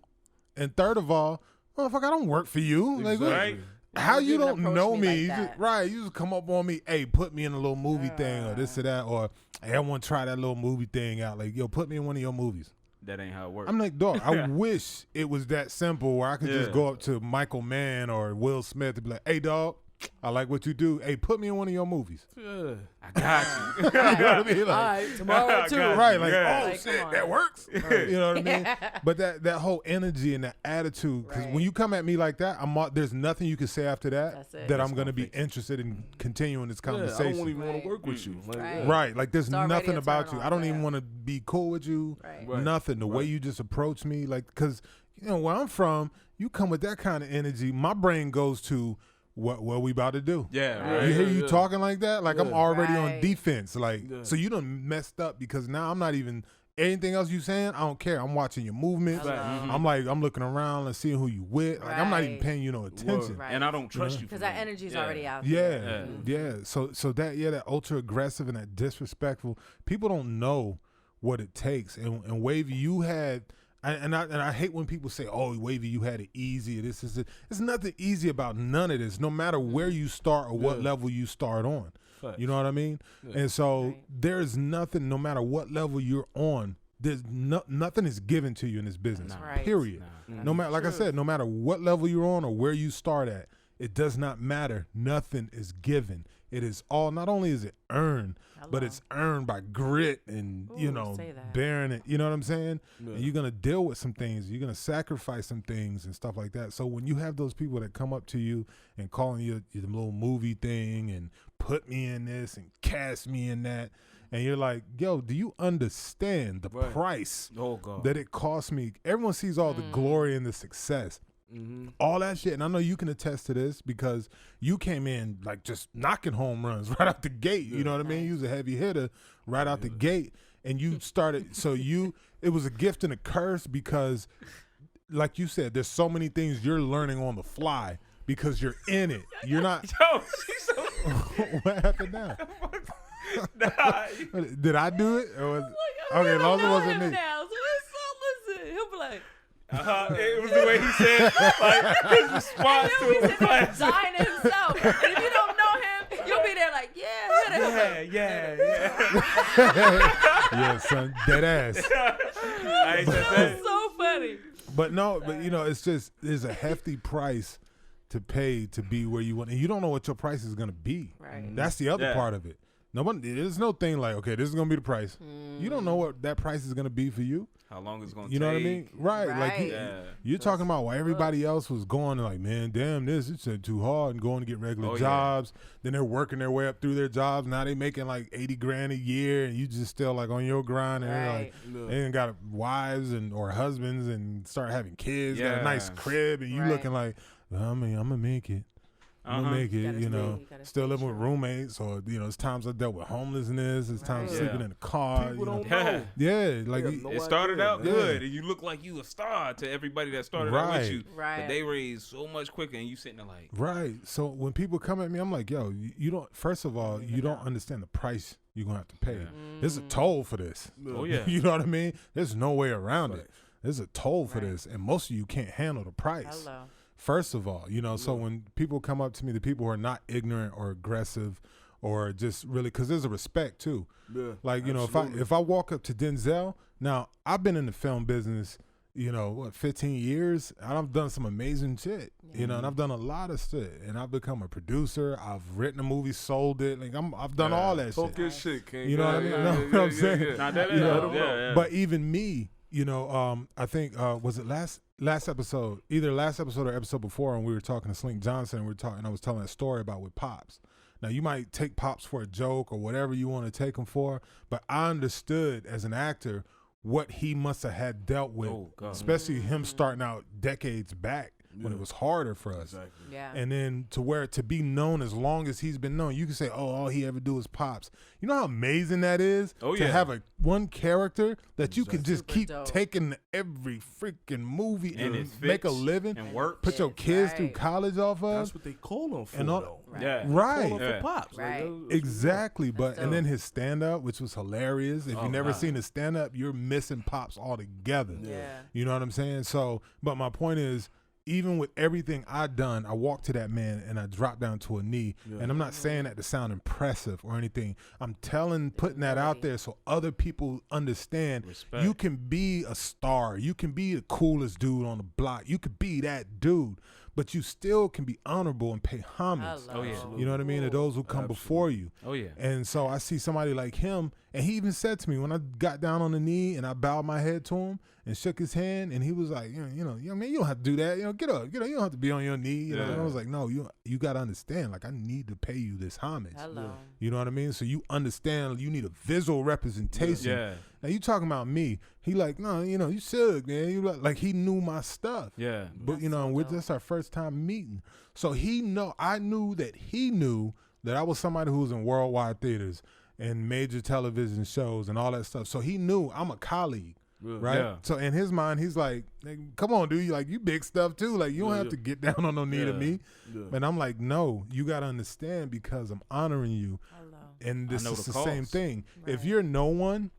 And third of all, motherfucker, I don't work for you. Like, Right. how you even don't approach know me me? like You that. just, right. You just come up on me, hey, put me in a little movie thing or this or that, or hey, I want to try that little movie thing out. Like, yo, put me in one of your movies. That ain't how it works. I'm like, dog, I wish it was that simple where I could just go up to Michael Mann or Will Smith and be like, hey, dog, I like what you do. Hey, put me in one of your movies. Yeah. I got you. You know what I mean? Like, All right, tomorrow too. right, like, Yeah. oh, Like, come shit, on. that works. You know what I mean? Yeah. But that whole energy and that attitude, because Right. when you come at me like that, there's nothing you can say after that That's it. that I'm going to be interested in continuing this Yeah, I conversation. don't even want Right. to work with you. Like, Right. yeah. Right, like there's It's already nothing a about turn you. off, I don't yeah. even want to be cool with you. Right. Right. Nothing. The way Right. you just approach me, like, because where I'm from, you come with that kind of energy. My brain goes to what we about to do. Yeah. Yeah. Right. You hear you yeah. talking like that, like I'm Yeah. already on Right. defense. Like, Yeah. so you done messed up because now I'm not even anything else you saying. I don't care. I'm watching your movements. Hello. I'm looking around and seeing who you with. Like, I'm not even Right. paying you no attention. Right. And I don't trust you. Because for that energy's Yeah. already out Yeah, there. yeah. So that ultra aggressive and that disrespectful. People don't know what it takes. And Wavyy, you had. And I hate when people say, "Oh, Wavyy, you had it easy." This is it. It's nothing easy about none of this. No matter where you start or what Yeah. level you start on, Facts. you know what I mean. Yeah. And so Right. there's nothing. No matter what level you're on, there's nothing is given to you in this business. Nah. Right. Period. Nah. No matter, like I said, no matter what level you're on or where you start at, it does not matter. Nothing is given. It is all, not only is it earned, but it's earned by grit and, bearing it. You know what I'm saying? Yeah. And you're going to deal with some things. You're going to sacrifice some things and stuff like that. So when you have those people that come up to you and calling you the little movie thing and put me in this and cast me in that, and you're like, yo, do you understand the price that it cost me? Everyone sees all the glory and the success. Mm-hmm. All that shit. And I know you can attest to this because you came in like just knocking home runs right out the gate. You know what I mean? You was a heavy hitter right out the gate. And you started, it was a gift and a curse because, like you said, there's so many things you're learning on the fly because you're in it. You're not. Yo, she's so. What happened now? Nah. Did I do it? Or was, okay, as long as it wasn't me. Now, so listen, he'll be like. It was the way he said, like, his response to it was classic. Dying himself. And if you don't know him, you'll be there like, yeah. Yeah, son, dead ass. That's so funny. But no, but it's just, there's a hefty price to pay to be where you want, and you don't know what your price is going to be. Right. That's the other part of it. There's no thing like, okay, this is going to be the price. You don't know what that price is going to be for you. How long it's going to take. You know what I mean? Right. Like you're talking about why everybody else was going like, man, damn this, it's too hard and going to get regular jobs. Then they're working their way up through their jobs. Now they making like $80,000 a year and you just still like on your grind and they're like, they ain't got wives or husbands and start having kids, got a nice crib and you looking like, I'm going to make it. I'm gonna make it, still living with roommates, or it's times I dealt with homelessness, it's times sleeping in a car. People don't know. Yeah, like it started out good, and you look like you a star to everybody that started out with you. Right. But they raised so much quicker, and you sitting there like. Right. So when people come at me, I'm like, yo, you don't. First of all, you don't understand the price you're gonna have to pay. There's a toll for this. Oh yeah. You know what I mean? There's no way around it. There's a toll for this, and most of you can't handle the price. Hello. First of all, so when people come up to me, the people who are not ignorant or aggressive or just really, because there's a respect too. Yeah, like, if I walk up to Denzel, now I've been in the film business, 15 years, and I've done some amazing shit, and I've done a lot of shit, and I've become a producer. I've written a movie, sold it. Like I've done all that shit. Talk your shit, King. You know what I mean? You know what I'm saying? Yeah. But even me, I think was it last episode, either last episode or episode before, and we were talking to Slink Johnson, and I was telling a story about with Pops. Now you might take Pops for a joke or whatever you want to take him for, but I understood as an actor what he must have had dealt with, especially him starting out decades back when it was harder for us. Exactly. Yeah. And then to be known as long as he's been known, you can say, oh, all he ever do is Pops. You know how amazing that is to have one character that you can just keep taking to every freaking movie and make a living and work. Put your kids through college off of. That's what they call him for, though. Right. Call him for Pops. Right. Exactly. And then his stand-up, which was hilarious. If you've never seen his stand-up, you're missing Pops altogether. Yeah. You know what I'm saying? So, but my point is, even with everything I've done, I walked to that man and I dropped down to a knee. Yeah. And I'm not saying that to sound impressive or anything. I'm putting that out there so other people understand. Respect. You can be a star. You can be the coolest dude on the block. You could be that dude. But you still can be honorable and pay homage. Oh, yeah. You know what I mean? To those who come before you. Oh, yeah. And so I see somebody like him, and he even said to me when I got down on the knee and I bowed my head to him and shook his hand, and he was like, man, you don't have to do that. Get up. You don't have to be on your knee. And I was like, no, you got to understand. Like, I need to pay you this homage. Hello. You know what I mean? So you understand you need a visual representation. Yeah. Now you talking about me. He like, no, you should, man. You like he knew my stuff. Yeah. But that's our first time meeting. So I knew that he knew that I was somebody who was in worldwide theaters and major television shows and all that stuff. So he knew I'm a colleague. Right. Yeah. So in his mind, he's like, come on, dude, you big stuff too. Like, you don't have to get down on no knee to me. Yeah. And I'm like, no, you got to understand because I'm honoring you. And this is the same thing. Right. If you're no one,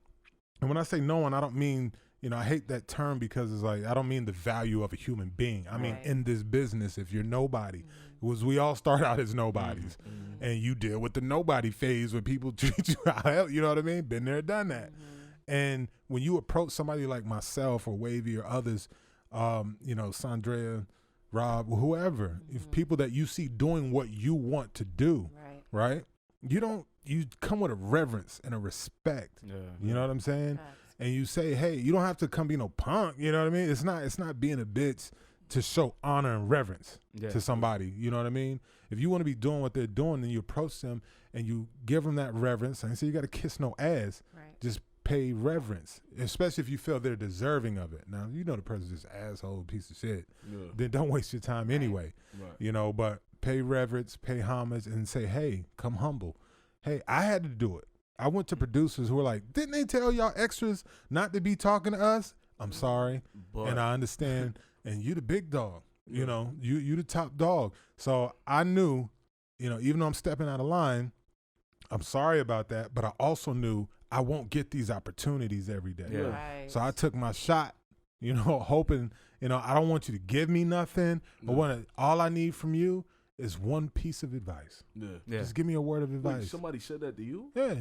and when I say no one, I don't mean, I hate that term because it's like, I don't mean the value of a human being. I mean, in this business, if you're nobody, we all start out as nobodies. And you deal with the nobody phase when people treat you out. You know what I mean? Been there, done that. And when you approach somebody like myself or Wavyy or others, Sandrea, Rob, whoever, if people that you see doing what you want to do, right? You come with a reverence and a respect. Yeah. You know what I'm saying? And you say, hey, you don't have to come be no punk. You know what I mean? It's not being a bitch to show honor and reverence to somebody. You know what I mean? If you want to be doing what they're doing, then you approach them and you give them that reverence. And so you got to kiss no ass. Right. Just pay reverence, especially if you feel they're deserving of it. Now, you know the person's just asshole, piece of shit. Yeah. Then don't waste your time anyway. Right. You know, but pay reverence, pay homage, and say, hey, come humble. Hey, I had to do it. I went to producers who were like, didn't they tell y'all extras not to be talking to us? I'm sorry, and I understand. And you the big dog, you know, you the top dog. So I knew, you know, even though I'm stepping out of line, I'm sorry about that. But I also knew I won't get these opportunities every day. Yeah. Right. So I took my shot, you know, hoping, you know, I don't want you to give me nothing, but all I need from you is one piece of advice. Yeah. Just give me a word of advice. Wait, somebody said that to you? Yeah.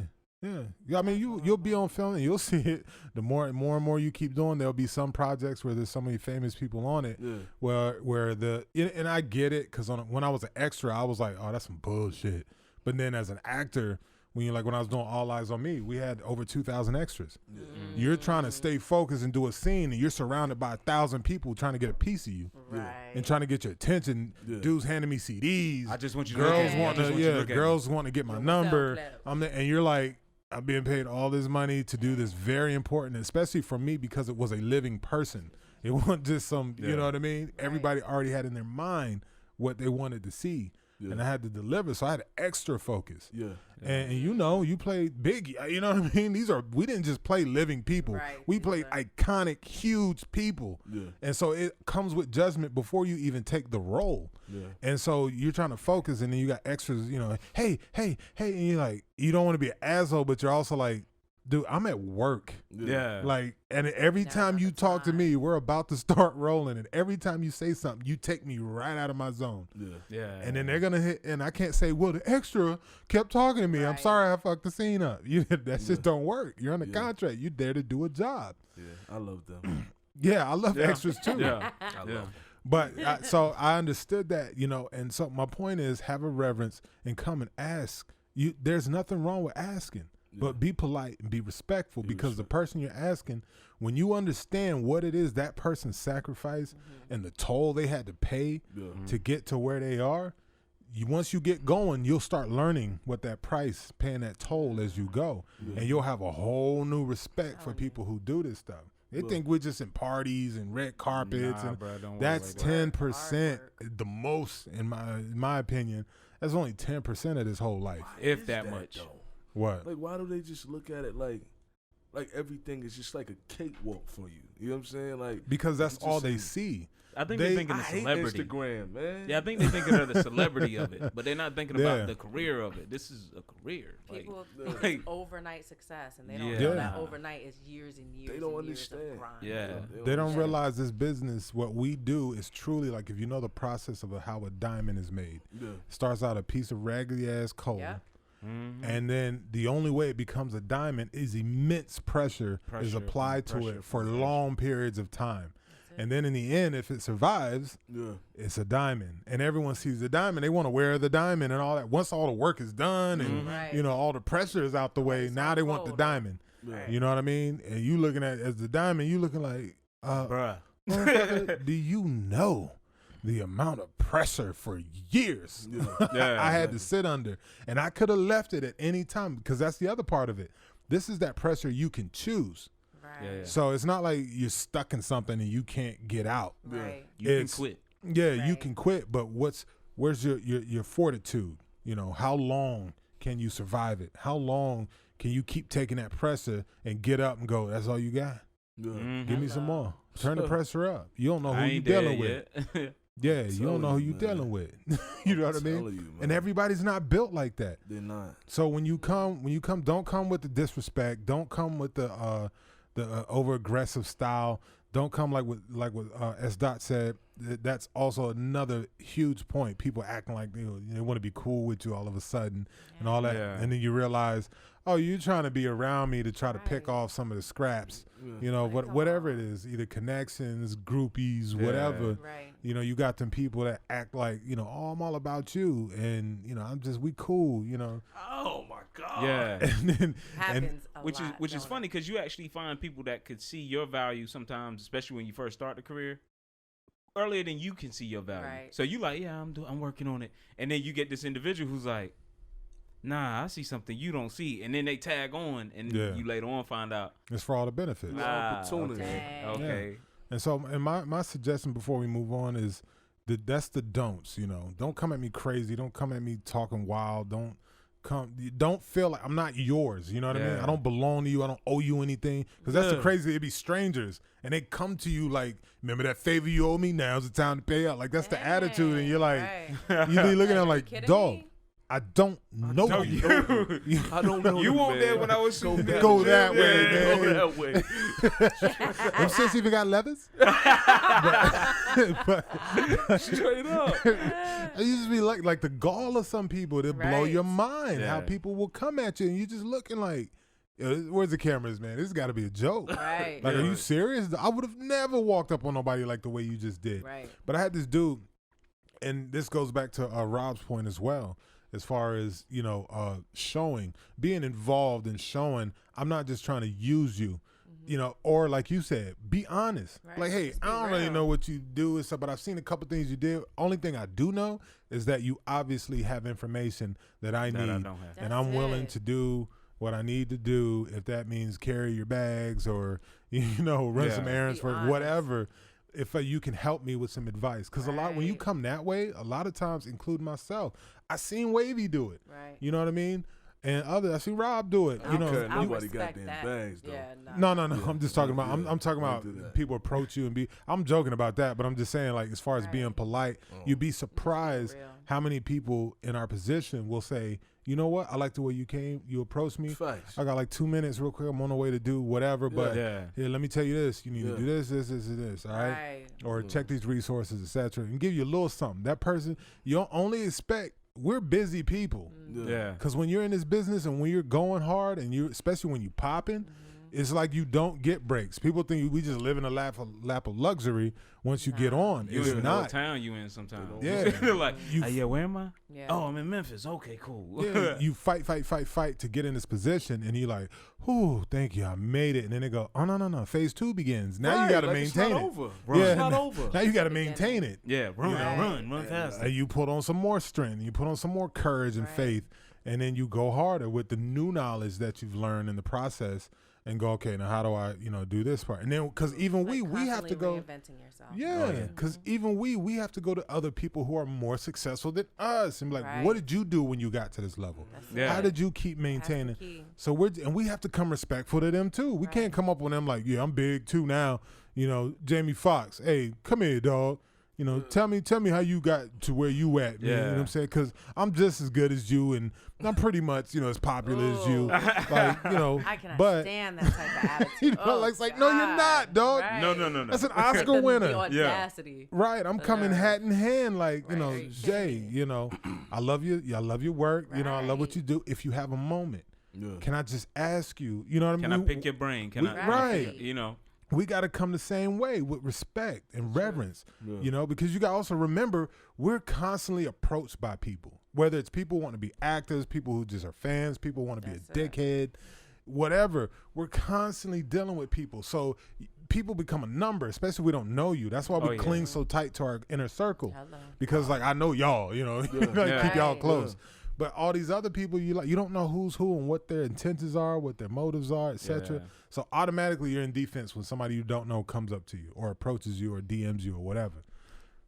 I mean, you'll be on film and you'll see it. The more and more you keep doing, there'll be some projects where there's so many famous people on it. Yeah. Where and I get it, because when I was an extra, I was like, oh, that's some bullshit. But then as an actor, when I was doing All Eyes on Me, we had over 2,000 extras. Yeah. You're trying to stay focused and do a scene, and you're surrounded by 1,000 people trying to get a piece of you, and trying to get your attention. Yeah. Dudes handing me CDs. I just want you to girls want to get my number. And you're like, I'm being paid all this money to do this very important, especially for me, because it was a living person. It wasn't just some, you know what I mean? Right. Everybody already had in their mind what they wanted to see. Yeah. And I had to deliver, so I had extra focus. Yeah. And you know, you played big, you know what I mean? We didn't just play living people. Right. We played iconic, huge people. Yeah. And so it comes with judgment before you even take the role. Yeah. And so you're trying to focus, and then you got extras, you know, hey, and you're like, you don't want to be an asshole, but you're also like, dude, I'm at work. Yeah. Like, and every time you talk to me, we're about to start rolling. And every time you say something, you take me right out of my zone. Yeah. And then they're going to hit, and I can't say, well, the extra kept talking to me. Right. I'm sorry I fucked the scene up. That just don't work. You're on a contract. You're there to do a job. Yeah. I love them. I love extras too. Yeah. I love them. But so I understood that, you know, and so my point is, have a reverence and come and ask. There's nothing wrong with asking. But be polite and be respectful, because the person you're asking, when you understand what it is that person sacrificed and the toll they had to pay to get to where they are, once you get going, you'll start learning what that price, paying that toll as you go. And you'll have a whole new respect for people who do this stuff. They think we're just in parties and red carpets, and that's 10%, the most, in my opinion. That's only 10% of this whole life, if that much. Though? What? Like, why do they just look at it like everything is just like a cakewalk for you? You know what I'm saying? Like, because that's all they see. I think they're thinking the celebrity. Instagram, man. Yeah, I think they're thinking of the celebrity of it, but they're not thinking about the career of it. This is a career. People think it's overnight success, and they don't know that overnight is years and years. They don't understand. Years of grind. Yeah, they don't realize this business. What we do is truly like, if you know the process of how a diamond is made. Yeah. It starts out a piece of raggedy ass coal. Yeah. Mm-hmm. And then the only way it becomes a diamond is immense pressure is applied to it for long periods of time. And then in the end, if it survives, it's a diamond. And everyone sees the diamond. They want to wear the diamond and all that. Once all the work is done and, you know, all the pressure is out the way, now they want the diamond. Right. You know what I mean? And you looking at as the diamond, you looking like, bruh, do you know the amount of pressure for years I had to sit under? And I could have left it at any time, because that's the other part of it. This is that pressure you can choose. Right. So it's not like you're stuck in something and you can't get out. Right. You can quit. Yeah, you can quit, but where's your fortitude? You know, how long can you survive it? How long can you keep taking that pressure and get up and go, that's all you got? Give me some more. Turn the pressure up. You don't know who you're dealing with. Yeah, you don't know who you're dealing with. You know what I mean? And everybody's not built like that. They're not. So when you come, don't come with the disrespect. Don't come with the over aggressive style. Don't come like what SDOT said. that's also another huge point. People acting like they want to be cool with you all of a sudden and all that, and then you realize, oh, you're trying to be around me to try to pick off some of the scraps, whatever it is, either connections, groupies, whatever. Right. You got them people that act like, oh, I'm all about you, and we cool, Oh my God. Yeah. And then, Happens a which lot, is funny because you actually find people that could see your value sometimes, especially when you first start the career, earlier than you can see your value. Right. So you like, yeah, I'm working on it, and then you get this individual who's like, nah, I see something you don't see, and then they tag on, and you later on find out it's for all the benefits. Opportunity. Okay. Yeah. And so, my suggestion before we move on is that's the don'ts. Don't come at me crazy. Don't come at me talking wild. Don't feel like I'm not yours. You know what I mean? I don't belong to you. I don't owe you anything. Because that's the crazy. It'd be strangers, and they come to you like, remember that favor you owe me? Now's the time to pay out. Like that's the attitude, and you're like, you be looking at them like, dog. I don't know you. I don't know you. weren't there when I was shooting. Go that way, man. Go that way. Them sis even got leathers? but Straight up. It used to be like the gall of some people that blow your mind. Yeah. How people will come at you and you just looking like, where's the cameras, man? This has got to be a joke. Right. Like, are you serious? I would have never walked up on nobody like the way you just did. Right. But I had this dude, and this goes back to Rob's point as well. As far as, being involved and showing, I'm not just trying to use you, or like you said, be honest. Right. Like, hey, I don't really know what you do and stuff, but I've seen a couple things you did. Only thing I do know is that you obviously have information that I need, I don't have. and I'm willing to do what I need to do. If that means carry your bags or, run some errands for whatever. If you can help me with some advice, because a lot when you come that way, a lot of times, including myself, I seen Wavyy do it. Right. You know what I mean? And I seen Rob do it. Nobody got them bags though. Yeah, no. I'm just talking about. I'm talking about people approach you and be. I'm joking about that, but I'm just saying, like, as far as being polite, you'd be surprised how many people in our position will say, you know what? I like the way you came. You approached me. Facts. I got like 2 minutes real quick. I'm on the way to do whatever. But here, let me tell you this. You need to do this, and this. All right? Or check these resources, etc. And give you a little something. That person, you don't only expect. We're busy people. Yeah. Because when you're in this business and when you're going hard and especially when you popping, it's like you don't get breaks. People think we just live in a lap of luxury once you get on. You it's in not. the town you in sometimes. Yeah. like, where am I? Yeah. Oh, I'm in Memphis. Okay, cool. Yeah. You fight to get in this position, and you're like, "Ooh, thank you, I made it." And then they go, "Oh no, phase 2 begins." Now you got to maintain it. Over. Yeah, it's not over. Now you got to maintain it. Yeah, run fast. You put on some more strength. You put on some more courage and faith, and then you go harder with the new knowledge that you've learned in the process. And go, okay, now how do I, do this part? And then, because even we have to go. Reinventing yourself. Yeah, because even we have to go to other people who are more successful than us and be like, what did you do when you got to this level? How did you keep maintaining? So we have to come respectful to them too. We can't come up with them like, yeah, I'm big too now. Jamie Foxx, hey, come here, dog. Tell me how you got to where you at, man. You know what I'm saying? Because I'm just as good as you, and I'm pretty much, as popular as you. Like, I cannot stand that type of attitude. It's like, no, you're not, dog. Right. No. That's an Oscar winner. The audacity. Right. I'm coming hat in hand, like, Jay, I love you. I love your work. I love what you do. If you have a moment, can I just ask you, you know what I mean? Can I pick your brain? We got to come the same way with respect and reverence, because you got to also remember we're constantly approached by people, whether it's people want to be actors, people who just are fans, people want to be a dickhead, whatever. We're constantly dealing with people. So people become a number, especially if we don't know you. That's why we cling so tight to our inner circle because like, I know y'all, keep y'all close. But all these other people, you don't know who's who and what their intentions are, what their motives are, etc. Yeah. So automatically you're in defense when somebody you don't know comes up to you or approaches you or DMs you or whatever.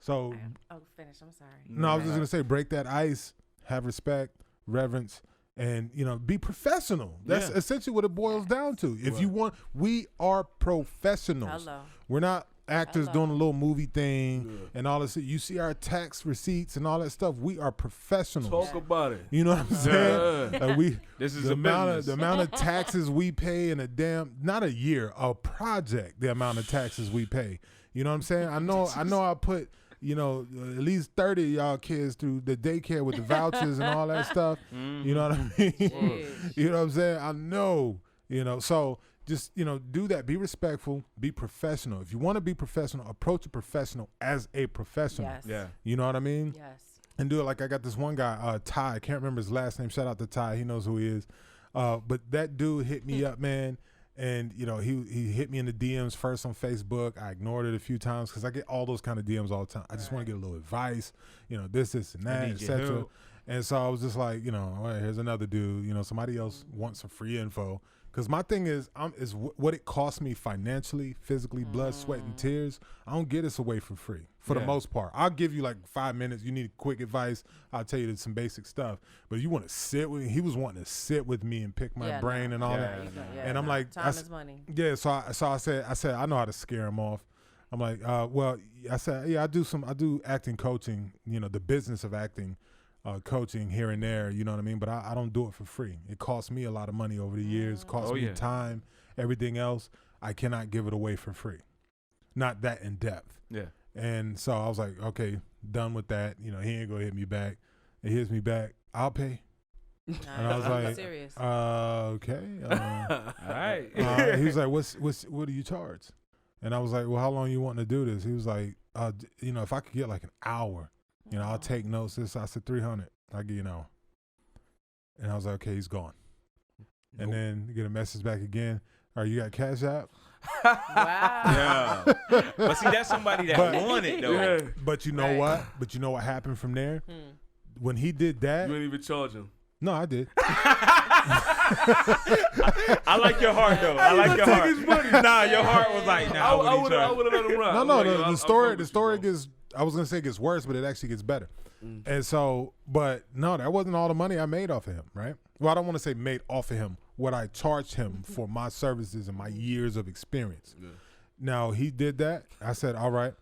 So finish. I'm sorry. No, I was just gonna say break that ice, have respect, reverence, and be professional. That's essentially what it boils down to. If you want, we are professionals. We're not actors doing a little movie thing and all this. You see our tax receipts and all that stuff. We are professionals. Talk about it. You know what I'm saying? This is the amount of taxes we pay in a not a year, a project. The amount of taxes we pay. You know what I'm saying? I know I put, you know, at least 30 of y'all kids through the daycare with the vouchers and all that stuff. You know what I mean? You know what I'm saying? I know, you know, so just, you know, do that. Be respectful, be professional. If you want to be professional, approach a professional as a professional. Yes. Yeah. You know what I mean? Yes. And do it like I got this one guy, Ty. I can't remember his last name. Shout out to Ty. He knows who he is. But that dude hit me up, man. And, you know, he hit me in the DMs first on Facebook. I ignored it a few times because I get all those kind of DMs all the time. I just want to get a little advice, you know, this and that, etc. And so I was just like, you know, all right, here's another dude. You know, somebody else wants some free info. Because my thing is what it costs me financially, physically, blood, sweat, and tears. I don't get this away for free for the most part. I'll give you like 5 minutes. You need quick advice. I'll tell you some basic stuff. But you want to sit with me. He was wanting to sit with me and pick my brain and all that. And I'm like, time is money. Yeah. So I said I know how to scare him off. I'm like, well, I said, yeah, I do acting coaching. You know, the business of acting. Coaching here and there, you know what I mean? But I don't do it for free. It costs me a lot of money over the years. It costs me time, everything else. I cannot give it away for free. Not that in depth. Yeah. And so I was like, okay, done with that. You know, he ain't gonna hit me back. He hits me back, I'll pay. And I was like, serious. Okay. All right. He was like, what do you charge? And I was like, well, how long you wanting to do this? He was like, you know, if I could get like an hour. You know, I'll take notes. I said 300. I'll give you an hour. And I was like, okay, he's gone. And then you get a message back again. All right, you got Cash App? Wow. Yeah. But see, that's somebody that wanted though. Yeah. But you know what? But you know what happened from there? When he did that. You didn't even charge him. No, I did. I like your heart though. I like your heart. His money. Nah, your heart was like, nah. I would have let him run. No, the story gets. I was gonna say it gets worse, but it actually gets better. And so, but no, that wasn't all the money I made off of him, right? Well, I don't want to say made off of him. What I charged him for my services and my years of experience. Yeah. Now he did that. I said, all right.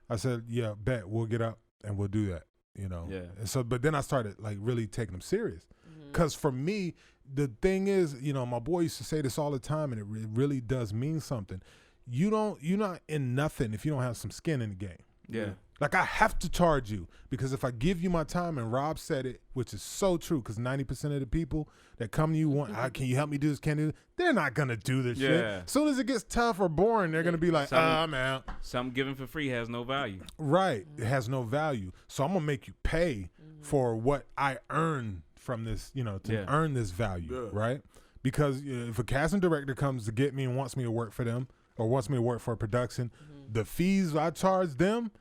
I said, yeah, bet we'll get up and we'll do that. You know. Yeah. And so, but then I started like really taking him serious, because for me, the thing is, you know, my boy used to say this all the time, and it really does mean something. You're not in nothing if you don't have some skin in the game. Yeah. Like, I have to charge you, because if I give you my time, and Rob said it, which is so true, because 90% of the people that come to you want, can you help me do this, can you do this? They're not going to do this shit. As soon as it gets tough or boring, they're going to be like, I'm out. Something given for free has no value. Right. It has no value. So I'm going to make you pay for what I earn from this, you know, to earn this value, right? Because if a casting director comes to get me and wants me to work for them, or wants me to work for a production, the fees I charge them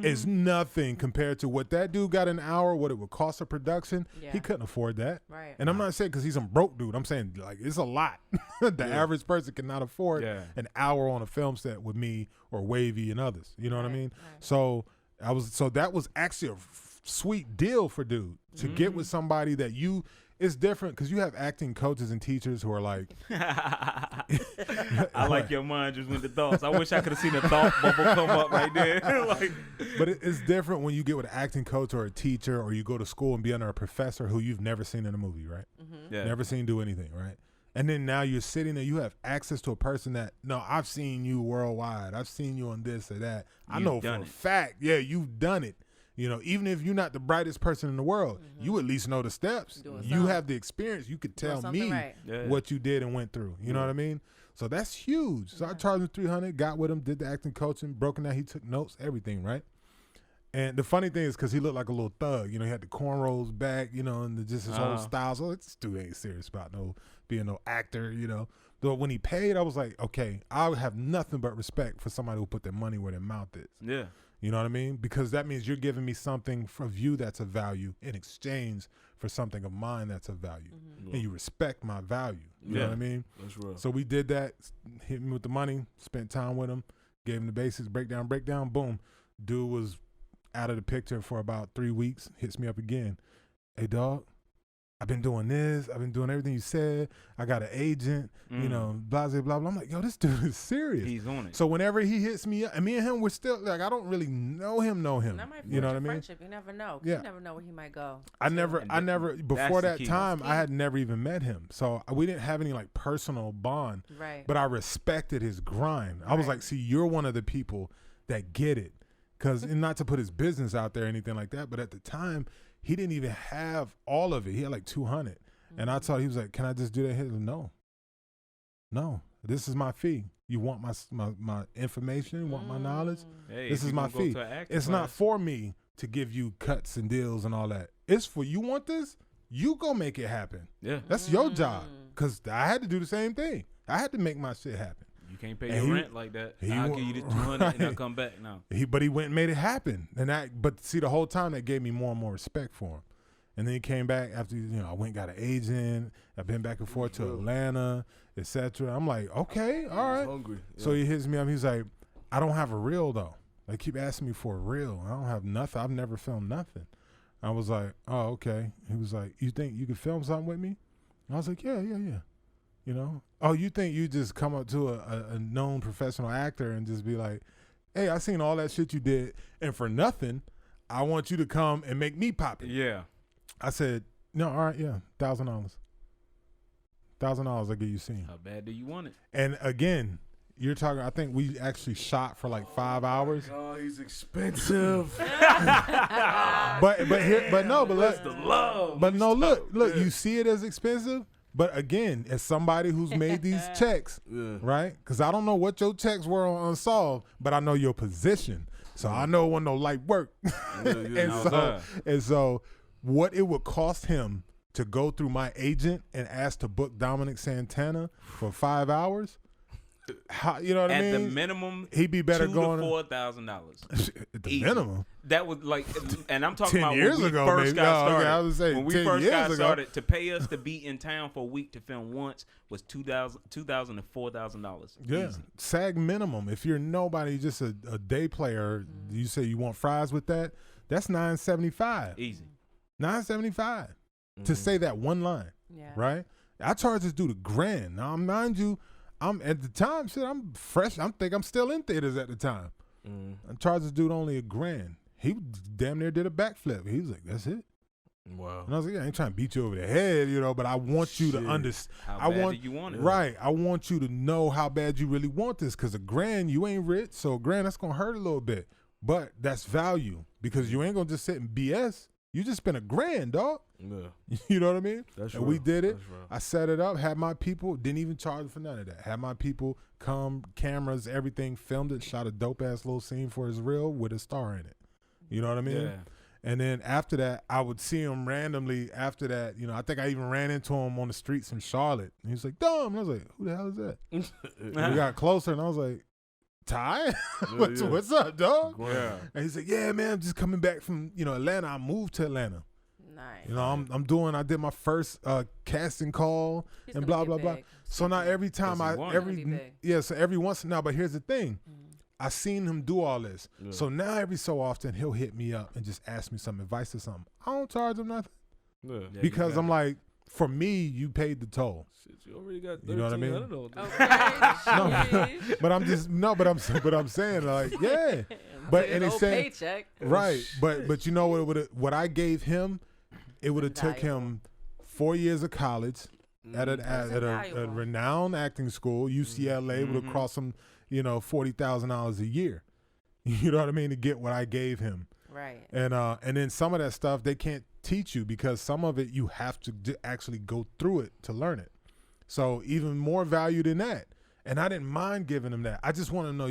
is nothing compared to what that dude got an hour, what it would cost a production. He couldn't afford that. Right. And I'm not saying because he's a broke dude. I'm saying, like, it's a lot. The average person cannot afford an hour on a film set with me or Wavyy and others. You know what I mean? Right. So that was actually a sweet deal for dude to get with somebody that it's different, because you have acting coaches and teachers who are like, I like your mind just went to thoughts. I wish I could have seen a thought bubble come up right there. But it's different when you get with an acting coach or a teacher, or you go to school and be under a professor who you've never seen in a movie, right? Never seen do anything, right? And then now you're sitting there, you have access to a person that, no, I've seen you worldwide. I've seen you on this or that. I know for a fact, you've done it. You know, even if you're not the brightest person in the world, you at least know the steps. You have the experience. You could tell me what you did and went through. You know what I mean? So that's huge. So I charged him $300, got with him, did the acting coaching, broken down. He took notes, everything, right? And the funny thing is, because he looked like a little thug. You know, he had the cornrows back, you know, and just his whole style. So this dude ain't serious about being no actor, you know. But when he paid, I was like, okay, I would have nothing but respect for somebody who put their money where their mouth is. Yeah. You know what I mean? Because that means you're giving me something of you that's of value in exchange for something of mine that's of value. And you respect my value. You know what I mean? That's real. So we did that, hit me with the money, spent time with him, gave him the basics, breakdown, boom. Dude was out of the picture for about 3 weeks, hits me up again. Hey, dog, I've been doing this. I've been doing everything you said. I got an agent, you know, blah, blah, blah. I'm like, yo, this dude is serious. He's on it. So whenever he hits me up, and me and him, we're still, like, I don't really know him. That might be, you know what I mean? Friendship. You never know. You never know where he might go. I never, before that time, I had never even met him. So we didn't have any, like, personal bond. Right. But I respected his grind. I was like, see, you're one of the people that get it. Because not to put his business out there or anything like that, but at the time, he didn't even have all of it. He had like 200. And I told him, he was like, can I just do that? He was like, no, this is my fee. You want my information, want my knowledge? Hey, this is my fee. It's not for me to give you cuts and deals and all that. It's for you want this, you go make it happen. Yeah. That's your job. Because I had to do the same thing. I had to make my shit happen. You can't pay your rent like that. I'll give you this 200 and I'll come back now. But he went and made it happen. But see, the whole time that gave me more and more respect for him. And then he came back after, I went and got an agent. I've been back and forth to Atlanta, etc. I'm like, okay, all right. Hungry. Yeah. So he hits me up. He's like, I don't have a reel, though. They keep asking me for a reel. I don't have nothing. I've never filmed nothing. I was like, oh, okay. He was like, you think you could film something with me? I was like, yeah. Oh, you think you just come up to a known professional actor and just be like, hey, I seen all that shit you did, and for nothing, I want you to come and make me pop it. Yeah. I said, no, all right, yeah, $1,000. $1,000 I give you scene. How bad do you want it? And again, you're talking, I think we actually shot for like 5 hours. Oh, he's expensive. But look, you see it as expensive. But again, as somebody who's made these checks, right? Because I don't know what your checks were on Unsolved, but I know your position. So I know it wasn't no light work. And so what it would cost him to go through my agent and ask to book Dominic Santana for 5 hours, you know what I mean? At the minimum, he'd be better going $2,000 to $4,000. At the minimum. That was like, and I'm talking 10 about years when we ago, first maybe. got started. I was saying when we 10 first years got ago. started, to pay us to be in town for a week to film once was $2,000 to $4,000. Yeah, Easy. SAG minimum. If you're nobody, just a day player, you say you want fries with that. That's $9.75. Easy. $9.75 to say that one line. Yeah. Right. I charge this dude $1,000. Now, mind you, I'm at the time. Shit, I'm fresh. I think I'm still in theaters at the time. I charged this dude only $1,000. He damn near did a backflip. He was like, "That's it." Wow. And I was like, "Yeah, I ain't trying to beat you over the head, but I want you to understand. How bad do you want it? Right. I want you to know how bad you really want this, because $1,000, you ain't rich, so $1,000, that's gonna hurt a little bit, but that's value, because you ain't gonna just sit and BS. You just spent $1,000, dog. Yeah. You know what I mean? That's and real. we did it. That's real. I set it up, had my people, didn't even charge for none of that. Had my people come, cameras, everything, filmed it, shot a dope ass little scene for his reel with a star in it. You know what I mean? Yeah. And then after that, I would see him randomly after that. I think I even ran into him on the streets in Charlotte. And he was like, Dom. And I was like, who the hell is that? We got closer, and I was like, Ty? What's up, dog? Yeah. And he's like, yeah, man, I'm just coming back from, Atlanta. I moved to Atlanta. Nice. I did my first casting call He's and gonna blah, get blah, blah. big. So now every time Because he won. so every once in a while, but here's the thing. I seen him do all this. Yeah. So now every so often he'll hit me up and just ask me some advice or something. I don't charge him nothing Yeah. because I'm like, for me, you paid the toll. Shit, you already got $1,300. You know what I mean? Okay. But I'm saying like, yeah. But and he said, paycheck. right. But you know what I gave him, it would have took him 4 years of college at a renowned acting school, UCLA, would have cost him, $40,000 a year. You know what I mean? To get what I gave him. Right. And then some of that stuff they can't teach you, because some of it you have to actually go through it to learn it. So even more value than that. And I didn't mind giving him that. I just want to know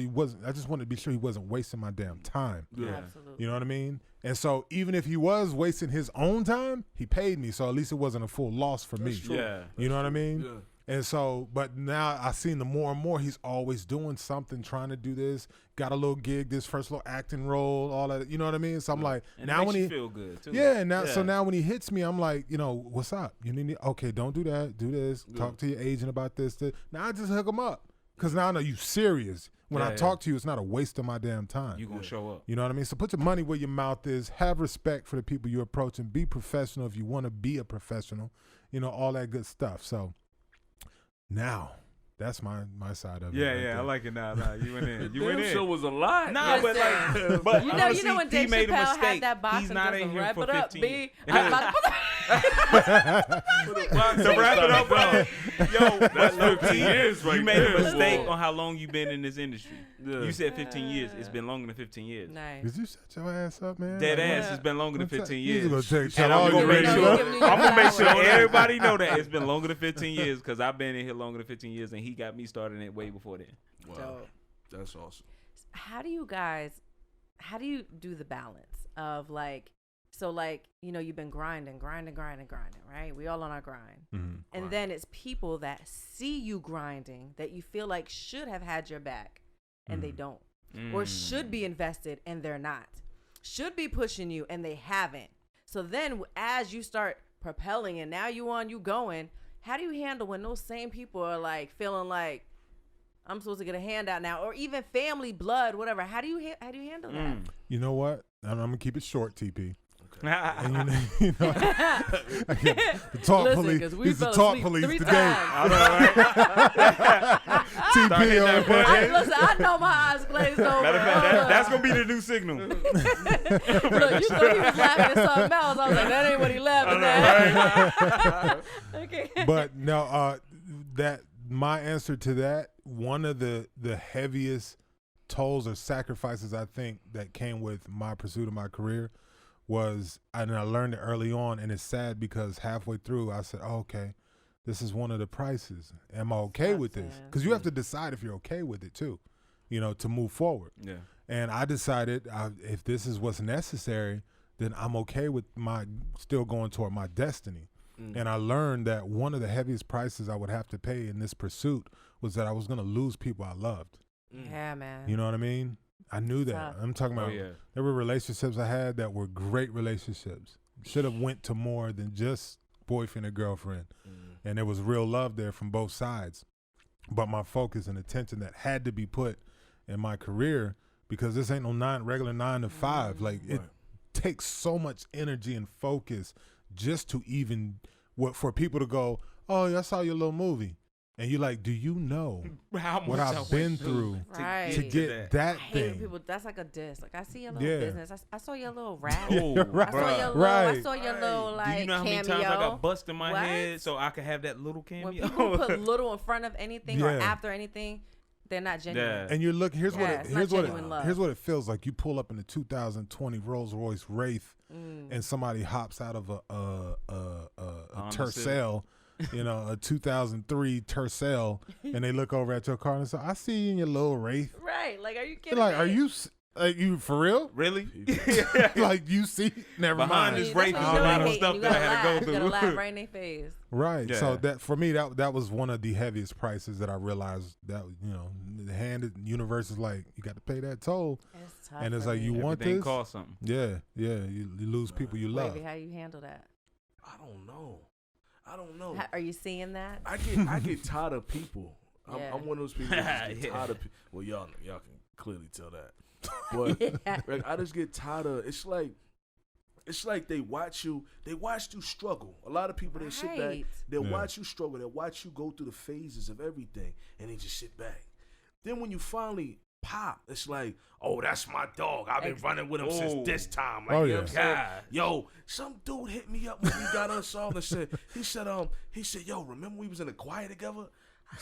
I just wanted to be sure he wasn't wasting my damn time. Yeah. Absolutely. You know what I mean? And so even if he was wasting his own time, he paid me. So at least it wasn't a full loss for me. true. Yeah. You know what I mean? Yeah. And so, but now I seen the more and more he's always doing something, trying to do this. Got a little gig, this first little acting role, all that. You know what I mean? So I'm like, And now it when makes he you feel good too. yeah, now so now when he hits me, I'm like, what's up? You need okay, don't do that. Do this. Yeah. Talk to your agent about this. Now I just hook him up, because now I know you serious. When I talk to you, it's not a waste of my damn time. You gonna show up. You know what I mean? So put your money where your mouth is. Have respect for the people you approach, and be professional if you want to be a professional. All that good stuff. So now that's my side of it. Yeah, right yeah, I there. like it now. You went in. You went Damn in. show was a lot. Nah, but Listen. but You know honestly, when Dave he made a Chappelle mistake. had that box He's and not goes, in here wrap for it up, 15. B. I'm about to To wrap it up, yo, that's 15 years, right? You made a mistake on how long you've been in this industry. Yeah. You said 15 years. It's been longer than 15 years. Nice. Did you shut your ass up, man? Dead ass. It's been longer than 15 years. And I'm gonna make sure everybody know that it's been longer than 15 years because I've been in here longer than 15 years, and he got me started in it way before then. Wow, Dope. that's awesome. How do you do the balance of like, so like, you know, you've been grinding, right? We all on our grind. Mm-hmm. And then it's people that see you grinding that you feel like should have had your back and they don't. Or should be invested and they're not. Should be pushing you and they haven't. So then as you start propelling and now you going, how do you handle when those same people are like feeling like I'm supposed to get a handout now, or even family, blood, whatever? How do you handle that? You know what? I'm gonna keep it short, TP. And you know, the talk police. He's the talk police today. I know, right? TP over Listen, I know my eyes glazed over. Matter of fact, that's gonna be the new signal. Look, you thought he was laughing at something else. I was like, that ain't what he laughing at. Okay. But no, that my answer to that, one of the heaviest tolls or sacrifices I think that came with my pursuit of my career was, and I learned it early on, and it's sad because halfway through I said, oh, okay, this is one of the prices. Am I okay with this? Because you have to decide if you're okay with it too, you know, to move forward. Yeah. And I decided if this is what's necessary, then I'm okay with my still going toward my destiny. And I learned that one of the heaviest prices I would have to pay in this pursuit was that I was going to lose people I loved. Yeah, man. You know what I mean? I knew that. Tough. I'm talking about there were relationships I had that were great relationships. Should have went to more than just boyfriend and girlfriend. And there was real love there from both sides. But my focus and attention that had to be put in my career, because this ain't no regular 9 to 5. Like it takes so much energy and focus just to even for people to go, oh, I saw your little movie. And you're like, do you know what I've been through to get that thing? People, that's like a diss. Like, I see your little business. I saw your little rap. I saw your little like cameo. Do you know how many times I got bust in my head so I could have that little cameo? When people put little in front of anything or after anything, they're not genuine. And you look, here's what it feels like. You pull up in the 2020 Rolls Royce Wraith, and somebody hops out of a Tercel. You know, a 2003 Tercel, and they look over at your car and say, I see you in your little Wraith. Right. Like, are you kidding like, me? Are you for real? Really? Like, you see, never behind mind. this Wraith is a lot of stuff that I had to go through. You gotta laugh right in their face. Right. Yeah. So that for me, that was one of the heaviest prices that I realized that, you know, the universe is like, you got to pay that toll. It's tough. And it's like, you want Everything this? costs something. Yeah. You lose people you love. Wavyy, how you handle that? I don't know. Are you seeing that? I get tired of people. I'm one of those people that just get tired of people. Well, y'all can clearly tell that. But like, I just get tired of. It's like they watch you struggle. A lot of people they sit back, they'll watch you struggle. They'll watch you go through the phases of everything, and they just sit back. Then when you finally pop, it's like, oh, that's my dog. I've been running with him since this time. Like, you know what I'm saying? Yo, some dude hit me up when we got unsolved and said, he said, yo, remember we was in a choir together?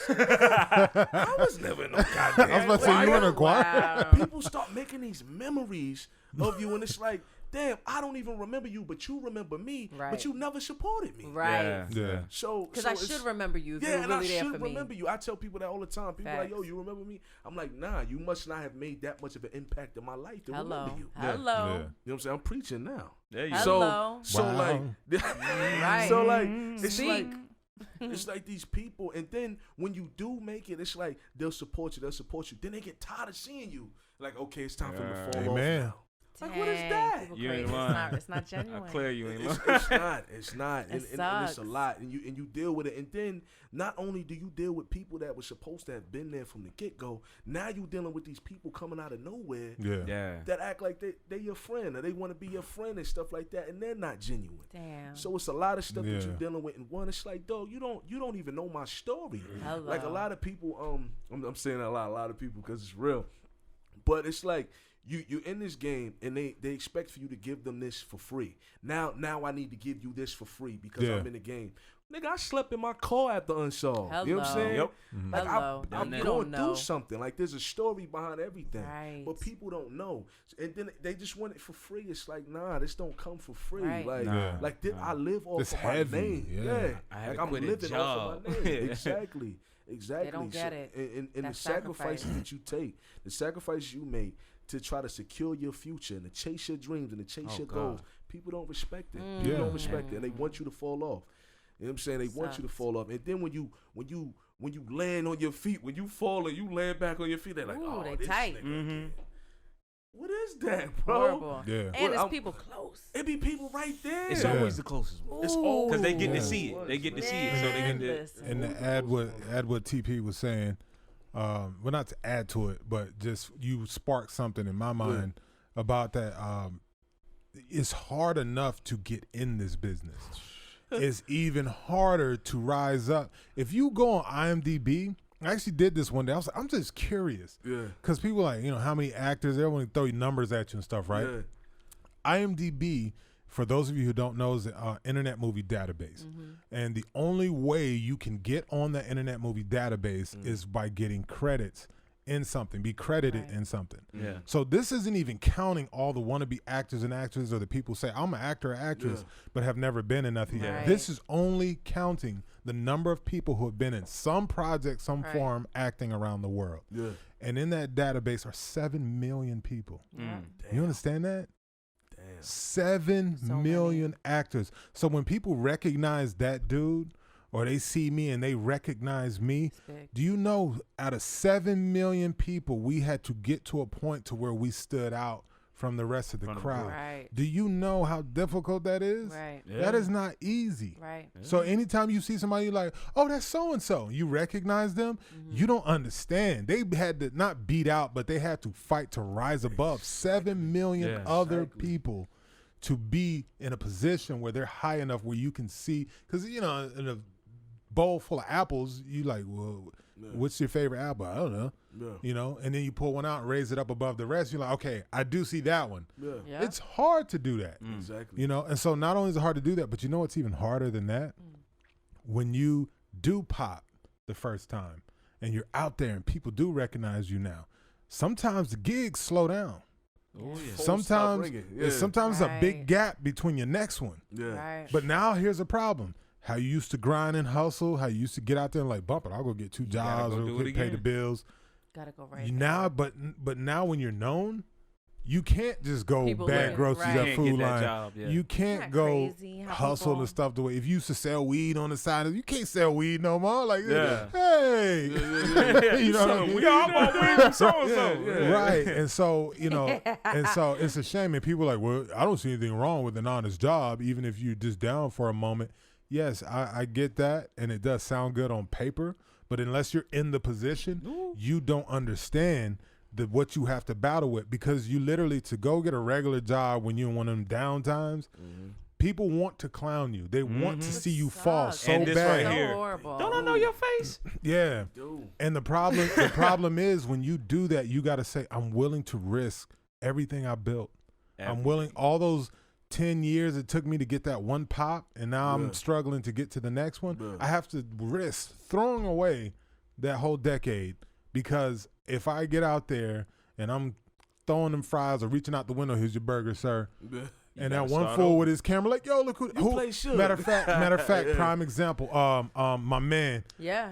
I was never in no goddamn. I was about to say, you were in a choir? Wow. People start making these memories of you, and it's like, damn, I don't even remember you, but you remember me, but you never supported me. Right. Yeah. So because I should remember you if you were really there for me. I should remember you. I tell people that all the time. People are like, yo, you remember me? I'm like, nah, you must not have made that much of an impact in my life to remember you. Hello. You know what I'm saying? I'm preaching now. There you go. So like, right. So like, it's like these people, and then when you do make it, it's like they'll support you. Then they get tired of seeing you. Like, okay, it's time for them to fall off now. Like, what is that? You ain't lying. It's not genuine. I clear you ain't lying. It's not. And it's a lot. And you deal with it. And then not only do you deal with people that were supposed to have been there from the get-go, now you dealing with these people coming out of nowhere that act like they're your friend or they want to be your friend and stuff like that, and they're not genuine. Damn. So it's a lot of stuff that you're dealing with. And one, it's like, dog, you don't even know my story. Hello. Like a lot of people, I'm saying a lot of people because it's real. But it's like, you're in this game and they expect for you to give them this for free. Now I need to give you this for free because I'm in the game. Nigga, I slept in my car after Unsolved. Hello. You know what I'm saying? Yep. Like I'm You going don't through know. something. Like there's a story behind everything. Right. But people don't know. And then they just want it for free. It's like, nah, this don't come for free. Right. Like, Nah. I live off It's of heavy. my name. Yeah. I had Like to I'm quit a living off of my job. name. Exactly. They don't get it. And the That's sacrifices sacrifice. that you take, the sacrifices you make to try to secure your future and to chase your dreams and to chase your goals, people don't respect it. People don't respect it, and they want you to fall off. You know what I'm saying? They want you to fall off, and then when you land on your feet, when you fall and you land back on your feet, they're like, Ooh, oh, they this tight. nigga again. What is that, bro? Horrible. Yeah. And Well, it's people close. It be people right there. It's always the closest one. It's always Because they get Yeah. to see it. They get to see it. So they Man, get to. listen. And to add what TP was saying, well, not to add to it, but just you sparked something in my mind about that. It's hard enough to get in this business. It's even harder to rise up. If you go on IMDb, I actually did this one day. I'm just curious. Yeah. Because people like, how many actors, everyone throw you numbers at you and stuff, right? Yeah. IMDb, for those of you who don't know, is an internet movie database. And the only way you can get on the internet movie database is by getting credits in something, be credited in something. Yeah. So this isn't even counting all the wannabe actors and actresses or the people who say, I'm an actor or actress, but have never been in nothing yet. Right. This is only counting the number of people who have been in some project, some form, acting around the world. Yeah. And in that database are 7 million people. You understand that? Damn. 7 So million actors. So when people recognize that dude, or they see me and they recognize me, big. do you know out of 7 million people, we had to get to a point to where we stood out from the rest of the crowd. Right. Do you know how difficult that is? Right. That is not easy. Right. So anytime you see somebody you're like, oh, that's so-and-so, you recognize them, you don't understand. They had to not beat out, but they had to fight to rise above 7 million other people to be in a position where they're high enough where you can see. Because, in a bowl full of apples, you like, well, what's your favorite apple? I don't know. And then you pull one out and raise it up above the rest. You're like, okay, I do see that one. Yeah. It's hard to do that. Exactly. And so not only is it hard to do that, but what's even harder than that? When you do pop the first time and you're out there and people do recognize you now, sometimes the gigs slow down. Oh, yeah. Sometimes it's a big gap between your next one. Yeah. Right. But now here's a problem. How you used to grind and hustle, how you used to get out there and like, bump it, I'll go get 2 jobs go or do quick, it pay again. the bills. Gotta go right. You now, but now when you're known, you can't just go People bag look- groceries right. at Can't Food get that Line. job, yeah. You can't Isn't that go crazy how hustle people- and stuff the way. If you used to sell weed on the side, you can't sell weed no more. Like, Yeah. hey, you know what I mean? We all about weed from so-and-so. Right. And so, and so it's a shame. And people are like, well, I don't see anything wrong with an honest job, even if you're just down for a moment. Yes, I get that. And it does sound good on paper. But unless you're in the position, you don't understand what you have to battle with, because you literally, to go get a regular job when you're in one of them down times, people want to clown you. They want to see you fall Sucks. so And this bad. right here. So horrible. Don't I know your face? Yeah. And the problem is when you do that, you got to say, I'm willing to risk everything I built. I'm willing, all those 10 years it took me to get that one pop, and now I'm struggling to get to the next one. I have to risk throwing away that whole decade, because if I get out there and I'm throwing them fries or reaching out the window, here's your burger, sir. And that one fool with his camera, like, yo, look who play Suge. matter of fact, prime example, my man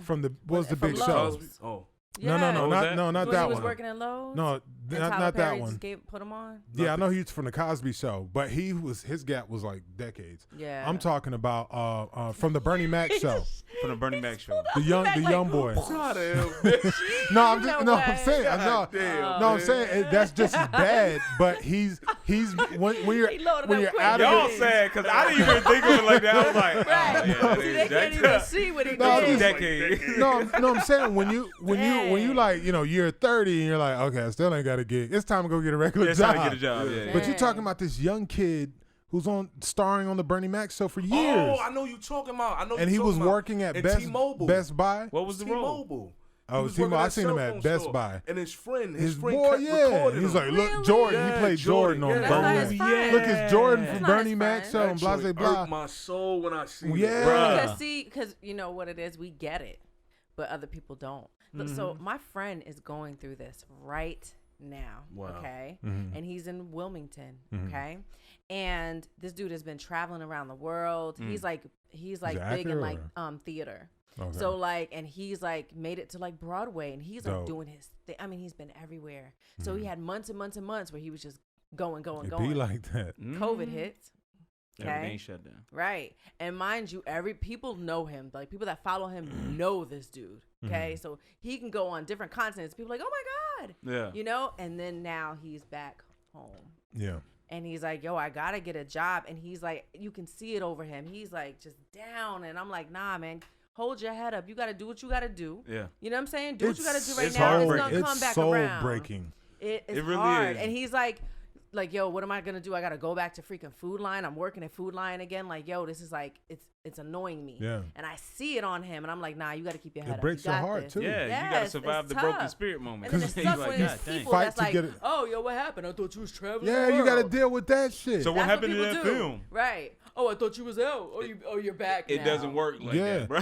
from the what was the From big show? Lowe's. Oh. No, What was that? not When that he was one. working at Lowe's. No, and not Tyler that Perry one. just put him on. Yeah, I know he's from the Cosby Show, but his gap was like decades. Yeah. I'm talking about from the Bernie Mac show, From the Bernie Mac show. the young boy. God damn. No, I'm just No no, way. I'm saying I'm saying that's just as bad. But he's when you're He loaded when up you're quick. out of Y'all it. sad, because I didn't even think of it like that. I was like, Right. oh, yeah, that See, is they can't even see what he No, I'm did. just- decade. No, I'm saying when you like, you're 30 and you're like, okay, I still ain't got a gig. It's time to go get a regular It's job. time to get a job. Yeah. But you're talking about this young kid who's starring on the Bernie Mac show for years. Oh, I know you talking about. And he was working at And Best T-Mobile. Buy. What was the role? T-Mobile. Oh, I seen him at Best Buy. And his friend boy, recorded him. He's like, look, Jordan. He played Jordan on Bernie. Yeah. Look, it's Jordan from Bernie Mac show and blah, blah, blah. My soul when I see it. Because you know what it is? We get it, but other people don't. But so my friend is going through this right now, okay? And he's in Wilmington, okay? And this dude has been traveling around the world. He's like big in like theater. Okay. So like, and he's like made it to like Broadway, and he's like doing his thing. I mean, he's been everywhere. So he had months and months and months where he was just going. Be like that. COVID hits. Okay. Everything shut down. Right. And mind you, people know him. Like people that follow him know this dude. Okay. So he can go on different continents. People are like, oh my God. Yeah. You know? And then now he's back home. Yeah. And he's like, yo, I gotta get a job. And he's like, you can see it over him. He's like just down. And I'm like, nah, man. Hold your head up. You got to do what you got to do. Yeah. You know what I'm saying? Do what you got to do right now. It's going to come back around. It's soul-breaking. It really hard. Is. And he's like, yo, what am I going to do? I got to go back to freaking Food Line. I'm working at Food Line again. Like, yo, this is like, it's annoying me. Yeah. And I see it on him. And I'm like, nah, you got to keep your head up. It breaks your heart, too. Yeah, you got to survive the broken spirit moment. And then it sucks when there's people that's like, oh, yo, what happened? I thought you was traveling. Yeah, you got to deal with that shit. So what happened to that film? Right. Oh, I thought you was out. You're back. It doesn't work like that, bro.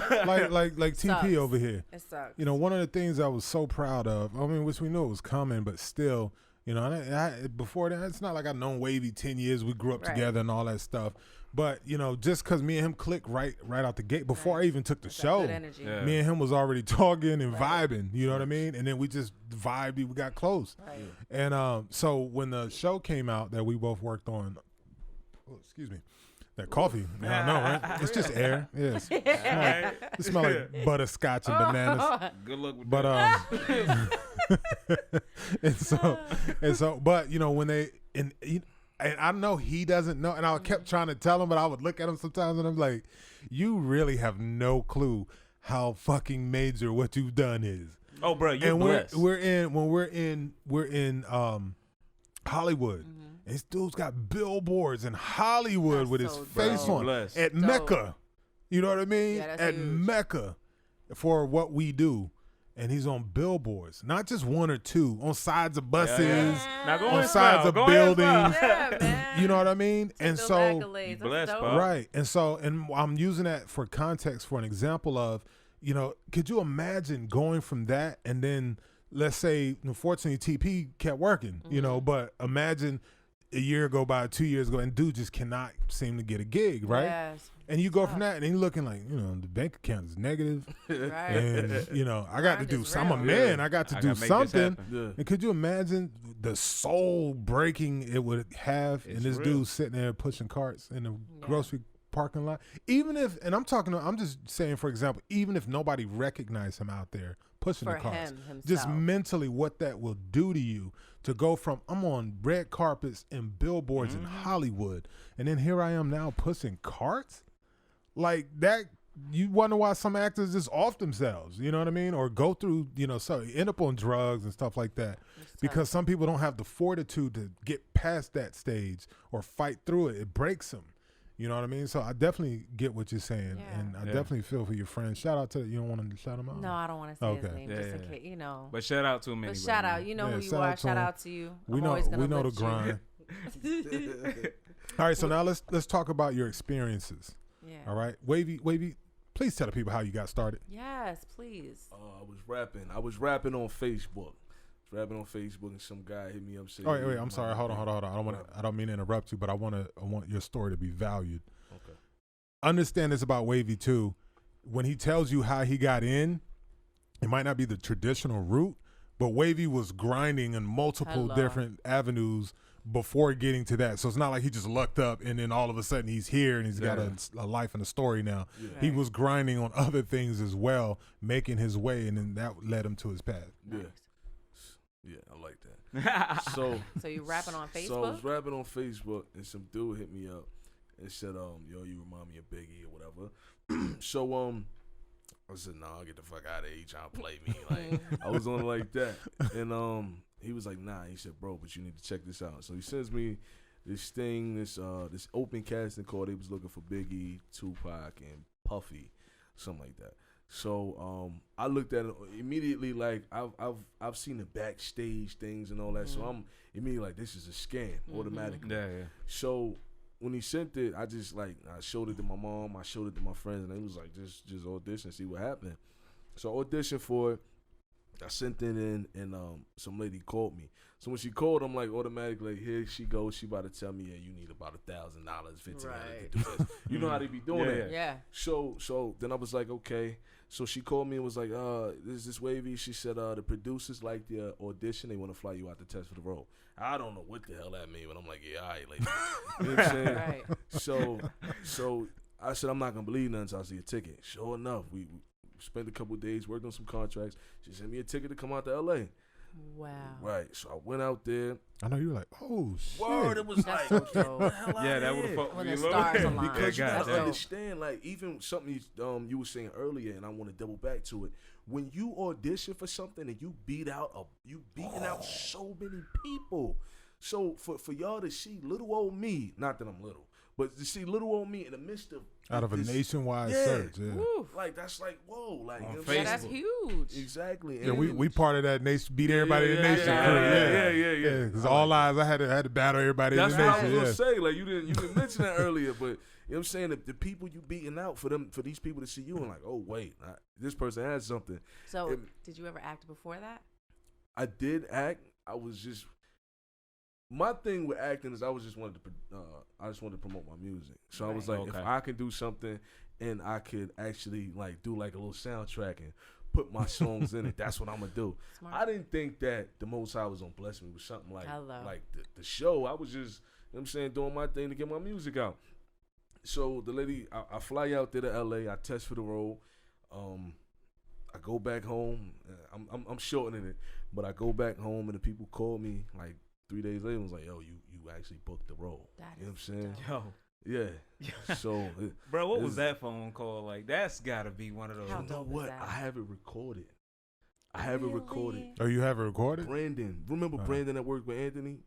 like TP over here. It sucks. You know, one of the things I was so proud of. I mean, which we knew it was coming, but still, you know, I before that, it's not like I've known Wavyy 10 years. We grew up together and all that stuff. But you know, just because me and him clicked right out the gate before I even took the show, me and him was already talking and vibing. You know what I mean? And then we just vibed. We got close. Right. And so when the show came out that we both worked on, excuse me. That coffee, I know, right? It's just air. Yes. It smells like butterscotch and bananas. Good luck with that. and so, but you know when and I know he doesn't know, and I kept trying to tell him, but I would look at him sometimes, and I'm like, you really have no clue how fucking major what you've done is. Oh, bro, you're blessed. We're in Hollywood. And this dude's got billboards in Hollywood with his face on at Mecca. You know what I mean? Yeah, at huge. Mecca for what we do. And he's on billboards, not just one or two, on sides of buses, on sides of buildings. Yeah, man. You know what I mean? And so, blessed, right. And so, and I'm using that for context for an example of, you know, could you imagine going from that and then, let's say, unfortunately, TP kept working, you know, but imagine a year go by, 2 years ago, and dude just cannot seem to get a gig, right? Yes. And you go from that, and he's looking like, you know, the bank account is negative. Right. And, you know, I got to do something. I'm a man. I got to do something. And could you imagine the soul breaking it would have in this dude sitting there pushing carts in the grocery parking lot? Even if, and I'm just saying, for example, even if nobody recognized him out there pushing the carts, just mentally what that will do to you to go from I'm on red carpets and billboards in Hollywood, and then here I am now pushing carts. Like that, you wonder why some actors just off themselves, you know what I mean? Or go through, you know, so end up on drugs and stuff like that. Because some people don't have the fortitude to get past that stage or fight through it. It breaks them. You know what I mean? So I definitely get what you're saying. And I definitely feel for your friend. Shout out to, you don't want to shout him out? No, I don't want to say his name just in case, you know. But shout out to him anyway. But shout out. You know who you are. Shout out to you. We know the grind. All right, so now let's talk about your experiences. Yeah. All right. Wavyy, please tell the people how you got started. Yes, please. I was rapping on Facebook. And some guy hit me up saying, wait, I'm sorry. Hold on. I don't mean to interrupt you, but I want your story to be valued. Okay. Understand this about Wavyy too. When he tells you how he got in, it might not be the traditional route, but Wavyy was grinding in multiple different avenues before getting to that. So it's not like he just lucked up and then all of a sudden he's here and he's got a life and a story now. Yeah. He was grinding on other things as well, making his way, and then that led him to his path. Yeah. Yeah, I like that. So you rapping on Facebook? So I was rapping on Facebook, and some dude hit me up and said, yo, you remind me of Biggie or whatever. So I said, nah, get the fuck out of here. You trying to play me? Like I was on it like that. And he was like, nah. He said, bro, but you need to check this out. So he sends me this thing, this open casting call. They was looking for Biggie, Tupac, and Puffy, something like that. So I looked at it immediately like I've seen the backstage things and all that. So I'm immediately like, this is a scam automatically. Yeah. So when he sent it, I showed it to my mom, I showed it to my friends, and they was like, just audition, see what happened. So I auditioned for it. I sent it in, and some lady called me. So when she called, I'm like, automatically, here she goes. She about to tell me, yeah, you need about $1,000, $1,500 to do this. You know how they be doing it. Yeah. So then I was like, okay. So she called me and was like, this is Wavyy. She said, the producers like the audition. They want to fly you out to test for the role. I don't know what the hell that means, but I'm like, yeah, all right, lady. You know what I'm saying? Right. So I said, I'm not going to believe nothing until I see a ticket. Sure enough, we spent a couple of days, worked on some contracts. She sent me a ticket to come out to L.A. Wow. Right. So I went out there. I know you were like, oh, shit. Word, it was That's like, so dope. get the hell out Yeah, of that here. would have fucked When me the a little stars bit. align. Because you God gotta damn. understand, like, even something you were saying earlier, and I want to double back to it. When you audition for something and you beating out so many people. So for y'all to see little old me, not that I'm little, but to see little old me in the midst of Out of a this, nationwide yeah. search. Yeah. Woo. like that's like whoa, like you know what I'm Facebook. Yeah, that's saying? huge. Exactly. Yeah, And we part of that nation, beat everybody in the nation. Yeah. Because all eyes, I had to battle everybody That's in the what I nation. was gonna say. Like you didn't mention that earlier, but you know what I'm saying, the people you beating out for these people to see you and like, oh wait, this person has something. So, did you ever act before that? I did act. I was just, my thing with acting is I just wanted to promote my music. So I was like, Okay. if I can do something and I could actually like do like a little soundtrack and put my songs in it, that's what I'm gonna do. Smart. I didn't think that the Most High was gonna bless me with something like Hello. the show. I was just, you know what I'm saying, doing my thing to get my music out. So the lady, I fly out there to LA, I test for the role. I go back home. I'm shortening it, but I go back home and the people call me like 3 days later and was like, yo, you actually booked the role. That You know what I'm is saying? Yo, Yeah. So, bro, what it's- was that phone call like? That's gotta be one of those. How you know dope is what? that? I have it recorded. I have it recorded. Really? Oh, you have it recorded? Brandon, remember Brandon that worked with Anthony?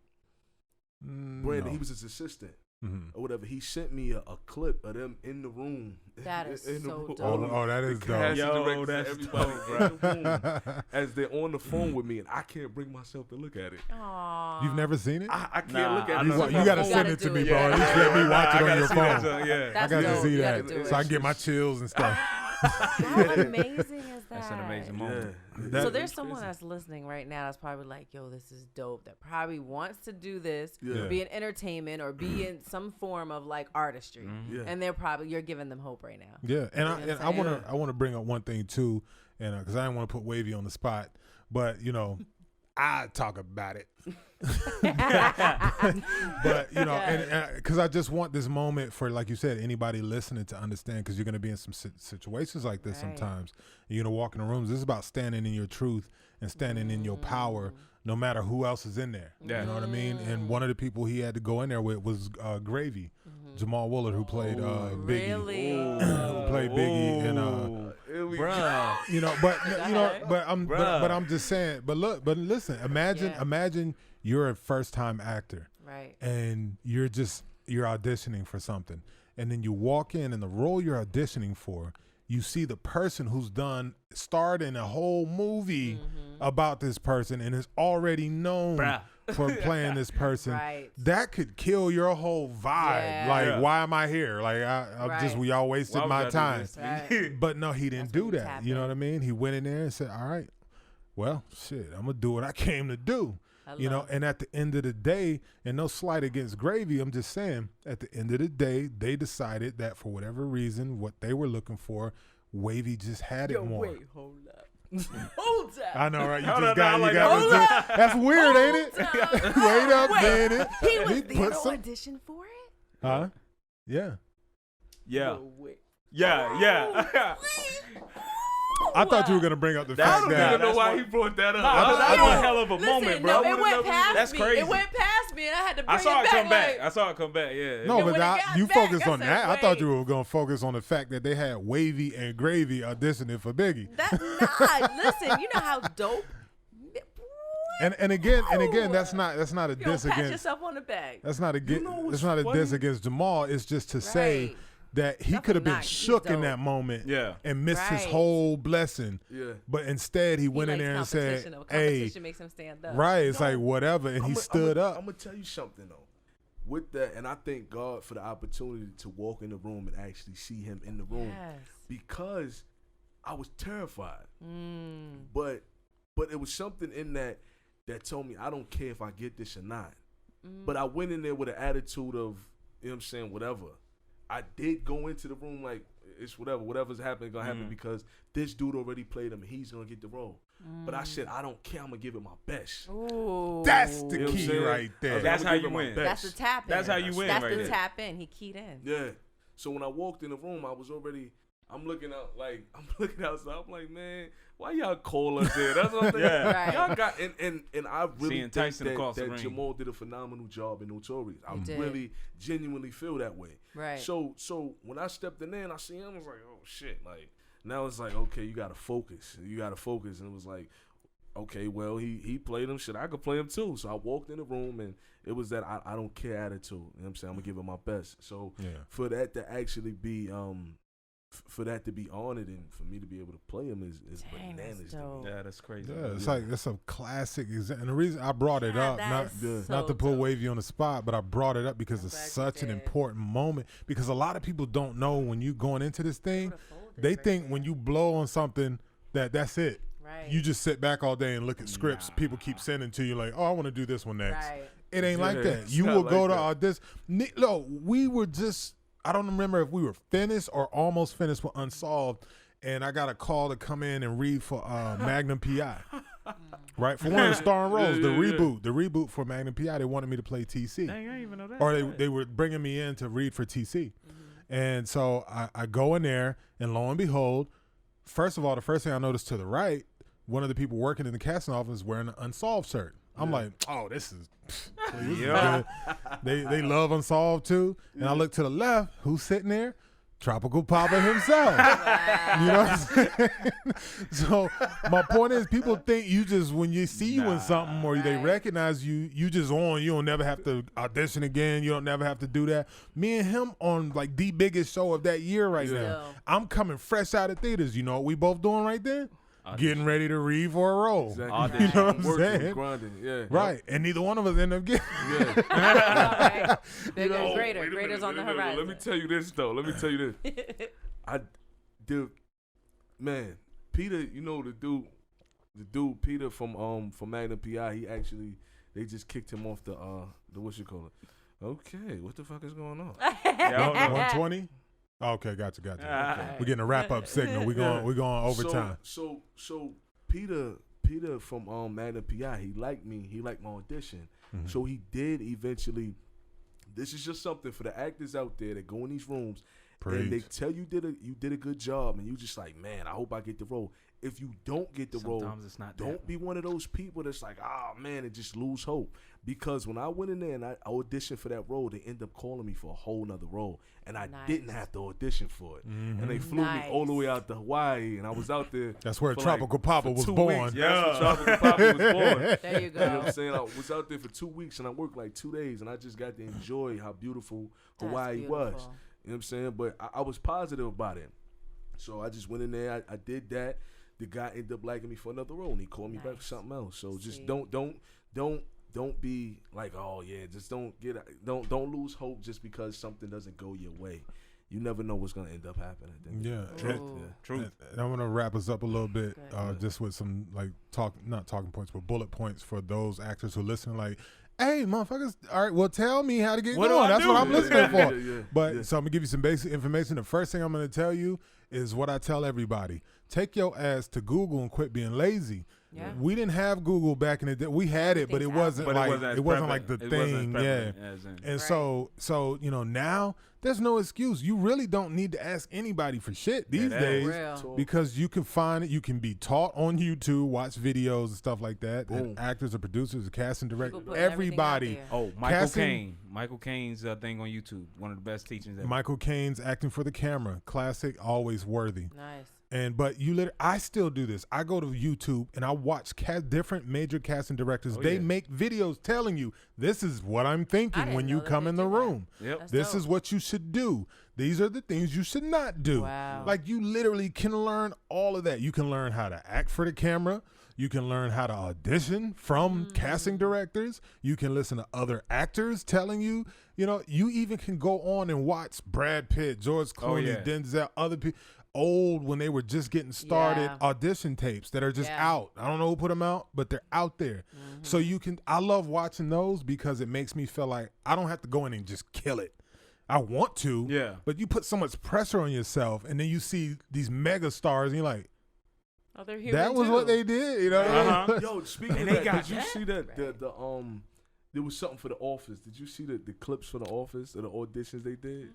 Brandon, No. he was his assistant Mhm. or whatever. He sent me a clip of them in the room. That is in the so room. dope. Oh, that is The dope. casting Yo, directors and that's everybody dope, in the room as they're on the phone with me, and I can't bring myself to look at it. Aww. You've never seen it? I can't Nah, look at I it. know It's Well, on you my gotta phone. send You it to gotta me, do bro. it. You just let me watch it on your phone. Yeah. That's I got to dope. see You that, gotta do so I it. can get my chills and stuff. How amazing is that? That's an amazing moment. That- So there's someone that's listening right now that's probably like, yo, this is dope, that probably wants to do this, Yeah. be in entertainment or be in some form of like artistry. Yeah. And you're giving them hope right now. Yeah, and know what I I'm want to bring up one thing too, and because I didn't want to put Wavyy on the spot, but you know, I talk about it. But you know, and because I just want this moment for, like you said, anybody listening to understand, because you're going to be in some situations like this Right. sometimes. You're going to walk in the rooms. This is about standing in your truth and standing in your power, no matter who else is in there. Yeah. You know what I mean? And one of the people he had to go in there with was Gravy, Jamal Willard, who played Biggie. Really? Who played Biggie and Here we Bruh. you know, but I'm just saying. But listen. Imagine you're a first time actor, Right. and you're auditioning for something, and then you walk in, and the role you're auditioning for, you see the person who's starred in a whole movie about this person and is already known Bruh. for playing this person. Right. That could kill your whole vibe. Yeah. Like, Yeah. why am I here? Like, y'all wasted Why would my y'all do time. this to me? Right. But no, he didn't That's when do you that. tap You know in. what I mean? He went in there and said, all right, well, shit, I'm going to do what I came to do. You know, and at the end of the day, and no slight against Gravy, I'm just saying, at the end of the day, they decided that for whatever reason, what they were looking for, Wavyy just had it more. Wait, hold up. Hold up. I know, right? You Hold just up, got, I you like got that. to That's weird, ain't it? Wait up, minute. He was He the put some- audition for it? Huh? Yeah. Yeah. No way. Yeah. I thought you were going to bring up the That's fact I don't that. even know That's why what- he brought that up. Nah, that's Yo, a hell of a listen, moment, bro. No, it went past That's me. crazy. It went past me, and I had to bring I saw it it come back. like- I saw it come back. Yeah. No, Yeah, but when it got you back, focused I on said, that. I thought wait. you were going to focus on the fact that they had Wavyy and Gravy auditioning for Biggie. That's not. Listen, you know how dope. And again, that's not a You diss don't pat against. yourself on the back. That's not a You know what's it's not a diss funny? against Jamal. It's just to say Right. that he could have been shook in that moment and missed his whole blessing. Yeah. But instead, he went in there and said, competition makes him stand up. Right. It's like, whatever. And he stood up. I'm going to tell you something, though. With that, and I thank God for the opportunity to walk in the room and actually see him in the room. Because I was terrified. But it was something in that told me I don't care if I get this or not. But I went in there with an attitude of, you know what I'm saying, whatever. I did go into the room like, it's whatever's happening gonna happen because this dude already played him and he's gonna get the role. But I said, I don't care, I'm gonna give it my best. Ooh. That's the key right there. That's how you win. That's the tap in. That's how you win. That's right the there. tap in. He keyed in. Yeah. So when I walked in the room, I was already, I'm looking outside. I'm like, man, why y'all call us there? That's what I'm thinking. Right. Y'all got, and I really think that ring. Jamal did a phenomenal job in Notorious. I really genuinely feel that way. Right. So when I stepped in there and I seen him, I was like, oh shit. Like, now it's like, okay, you gotta focus. And it was like, okay, well, he played him. Shit, I could play him too. So I walked in the room and it was that I don't care attitude. You know what I'm saying? I'm gonna give it my best. So for that to actually be for that to be honored and for me to be able to play him is bananas. Yeah, that's crazy. Yeah, it's like that's a classic example. And the reason I brought it up, not to put Wavyy on the spot, but I brought it up because it's such an important moment. Because a lot of people don't know when you going into this thing, they think when you blow on something that's it. Right. You just sit back all day and look at scripts. People keep sending to you like, oh, I want to do this one next. Right. It ain't like that. You will go to audition. No, we were just, I don't remember if we were finished or almost finished with Unsolved, and I got a call to come in and read for Magnum P.I. Right? For one of the starring roles, the reboot for Magnum P.I., they wanted me to play TC. Dang, I didn't even know that. Or they were bringing me in to read for TC. And so I go in there, and lo and behold, first of all, the first thing I noticed to the right, one of the people working in the casting office is wearing an Unsolved shirt. I'm like, oh, this is good. They love Unsolved too. And I look to the left, who's sitting there? Tropical Papa himself. You know what I'm saying? So my point is, people think you just, when you see you in something or they recognize you, you just on. You don't never have to audition again. You don't never have to do that. Me and him on like the biggest show of that year right now. I'm coming fresh out of theaters. You know what we both doing right then? Getting ready to read for a role. Exactly. You know what I'm saying? Grinding. Right. And neither one of us end up getting Bigger and greater. Greater's on the horizon. Let me tell you this, though. Man, Peter, you know the dude Peter from Magnum P.I., he actually, they just kicked him off the what you call it? Okay, what the fuck is going on? 120? Okay, gotcha. Okay. We're getting a wrap-up signal. We're going overtime. So Peter from Magnum P.I., he liked me. He liked my audition. So he did eventually. This is just something for the actors out there that go in these rooms and they tell you did a good job, and you just like, man, I hope I get the role. If you don't get the role, don't be one of those people that's like, oh man, and just lose hope. Because when I went in there and I auditioned for that role, they ended up calling me for a whole nother role, and I didn't have to audition for it. And they flew me all the way out to Hawaii, and I was out there. That's where Tropical Papa was born. Weeks. Yeah, that's where Tropical Papa was born. There you go. You know what I'm saying? I was out there for 2 weeks, and I worked like 2 days, and I just got to enjoy how beautiful Hawaii was. You know what I'm saying? But I was positive about it. So I just went in there. I did that. The guy ended up liking me for another role, and he called me back for something else. So just don't be like, oh yeah, just don't lose hope just because something doesn't go your way. You never know what's gonna end up happening. True. And I'm gonna wrap us up a little bit, just with some like not talking points, but bullet points for those actors who listen. Like, hey, motherfuckers, all right, well, tell me how to get going. That's what I'm listening for. But so I'm gonna give you some basic information. The first thing I'm gonna tell you is what I tell everybody. Take your ass to Google and quit being lazy. Yeah. We didn't have Google back in the day. We had it, but it wasn't like the thing. Yeah. And so now there's no excuse. You really don't need to ask anybody for shit these days because you can find it. You can be taught on YouTube, watch videos and stuff like that. And actors or producers, or casting directors, everybody. Oh, Michael Caine's thing on YouTube, one of the best teachings ever. Michael Caine's Acting for the Camera, classic, always worthy. Nice. But I still do this. I go to YouTube and I watch different major casting directors. They make videos telling you, this is what I'm thinking when you come in the room. This is what you should do. These are the things you should not do. Wow. Like, you literally can learn all of that. You can learn how to act for the camera. You can learn how to audition from casting directors. You can listen to other actors telling you. You know, you even can go on and watch Brad Pitt, George Clooney, Denzel, other people. Old when they were just getting started audition tapes that are just out. I don't know who put them out, but they're out there. So I love watching those because it makes me feel like I don't have to go in and just kill it. I want to, but you put so much pressure on yourself, and then you see these mega stars, and you're like, oh, they're here. That was what they did, you know? Yo, speaking of that, did you see that there was something for The Office? Did you see the clips for The Office or the auditions they did?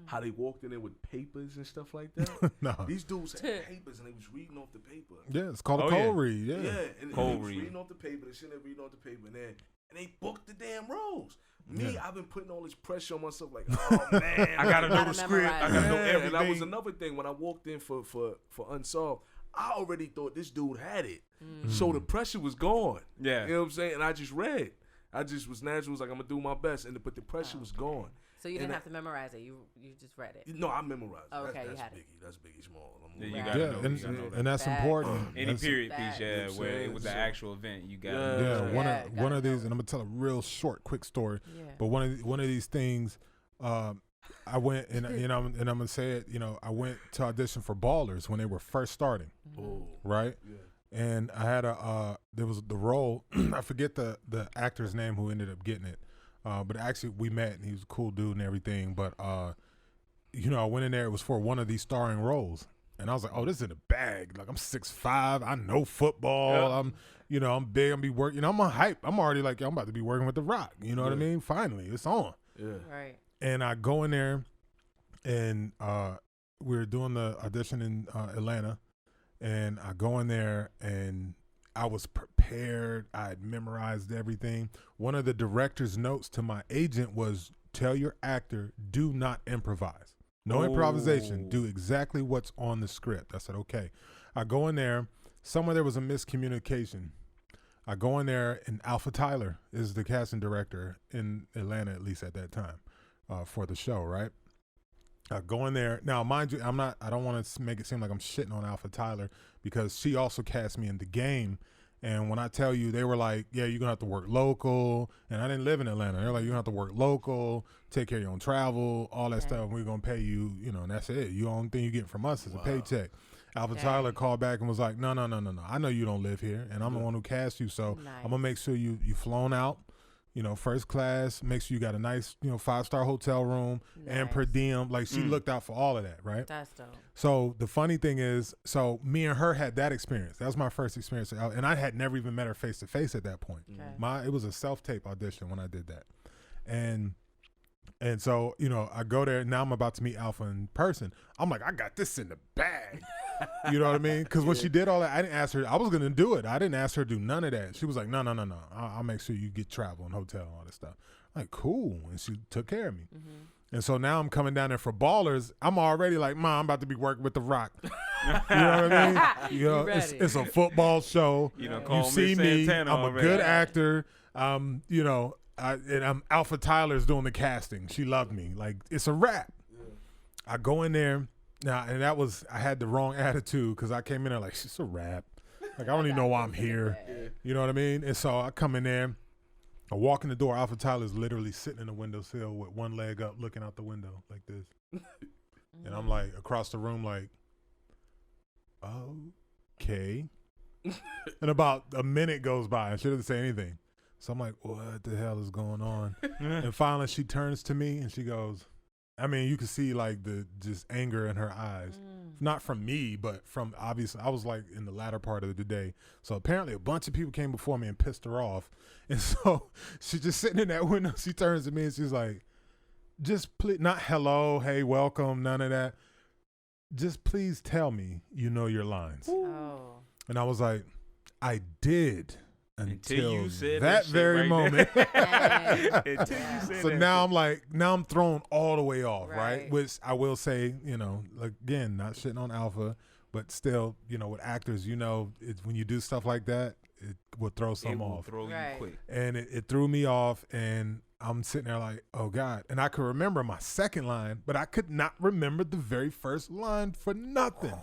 How they walked in there with papers and stuff like that? No. These dudes had papers and they was reading off the paper. Yeah, it's called a cold read. Yeah, and they was read. reading off the paper. They sitting there reading off the paper, and they booked the damn roles. I've been putting all this pressure on myself, like, oh man, I gotta know the script. I gotta know everything. And that was another thing when I walked in for Unsolved. I already thought this dude had it, so the pressure was gone. Yeah, you know what I'm saying. And I just read. I just was natural. Was like, I'm gonna do my best, but the pressure was gone. So you didn't have to memorize it. You just read it. No, I memorized it. Okay, that's you had Biggie. it. That's Biggie Small. You gotta know. And that's important. Any period piece, where it was an actual event, you got. One of these, and I'm gonna tell a real short, quick story. Yeah. But one of these things, I went and I'm gonna say it. You know, I went to audition for Ballers when they were first starting, right? Yeah. And I had there was the role. I forget the actor's name who ended up getting it. But actually we met and he was a cool dude and everything. But, you know, I went in there, it was for one of these starring roles. And I was like, oh, this is in the bag. Like, I'm 6'5", I know football. I'm big, I'm be working. You know, I'm on hype. I'm already like, I'm about to be working with The Rock. You know what I mean? Finally, it's on. Yeah. Right. And I go in there and we were doing the audition in Atlanta. And I go in there and I was prepared. I had memorized everything. One of the director's notes to my agent was, tell your actor, do not improvise. No improvisation. Do exactly what's on the script. I said, okay. I go in there. Somewhere there was a miscommunication. I go in there, and Alpha Tyler is the casting director in Atlanta, at least at that time, for the show, right? I go in there. Now, mind you, I don't want to make it seem like I'm shitting on Alpha Tyler because she also cast me in The Game. And when I tell you, they were like, yeah, you're going to have to work local. And I didn't live in Atlanta. They're like, you're going to have to work local, take care of your own travel, all that stuff. And we're going to pay you, and that's it. The only thing you get from us is a paycheck. Alpha Tyler called back and was like, no. I know you don't live here. And I'm the one who cast you. So I'm going to make sure you flown out. First class, make sure you got a nice, 5-star hotel room and per diem. Like, she looked out for all of that, right? That's dope. So the funny thing is, me and her had that experience. That was my first experience. And I had never even met her face to face at that point. Okay. It was a self-tape audition when I did that. And so, I go there. Now I'm about to meet Alpha in person. I'm like, I got this in the bag. You know what I mean? Because when she did all that, I didn't ask her. I was going to do it. I didn't ask her to do none of that. She was like, no. I'll make sure you get travel and hotel and all this stuff. I'm like, cool. And she took care of me. Mm-hmm. And so now I'm coming down there for Ballers. I'm already like, I'm about to be working with The Rock. You know what I mean? It's a football show. You see me. I'm a good actor. And I'm Alpha Tyler's doing the casting. She loved me. Like, it's a wrap. Yeah. I go in there. Now, and I had the wrong attitude because I came in there like, it's a wrap. Like, I don't even know why I'm here. You know what I mean? And so I come in there. I walk in the door. Alpha Tyler's literally sitting in the windowsill with one leg up looking out the window like this. And I'm like across the room like, okay. And about a minute goes by and she doesn't say anything. So I'm like, what the hell is going on? And finally she turns to me and she goes, you can see like the just anger in her eyes. Not from me, but from obviously I was like in the latter part of the day. So apparently a bunch of people came before me and pissed her off. And so she's just sitting in that window. She turns to me and she's like, just please, not hello, hey, welcome, none of that. Just please tell me you know your lines. Oh. And I was like, I did. Until you said that very moment. Until you said so now I'm thrown all the way off, right? Which I will say, again, not shitting on Alpha. but still, you know, with actors, you know, when you do stuff like that, it will throw some off. Throw you quick. And it threw me off, and I'm sitting there like, oh God. And I could remember my second line, but I could not remember the very first line for nothing.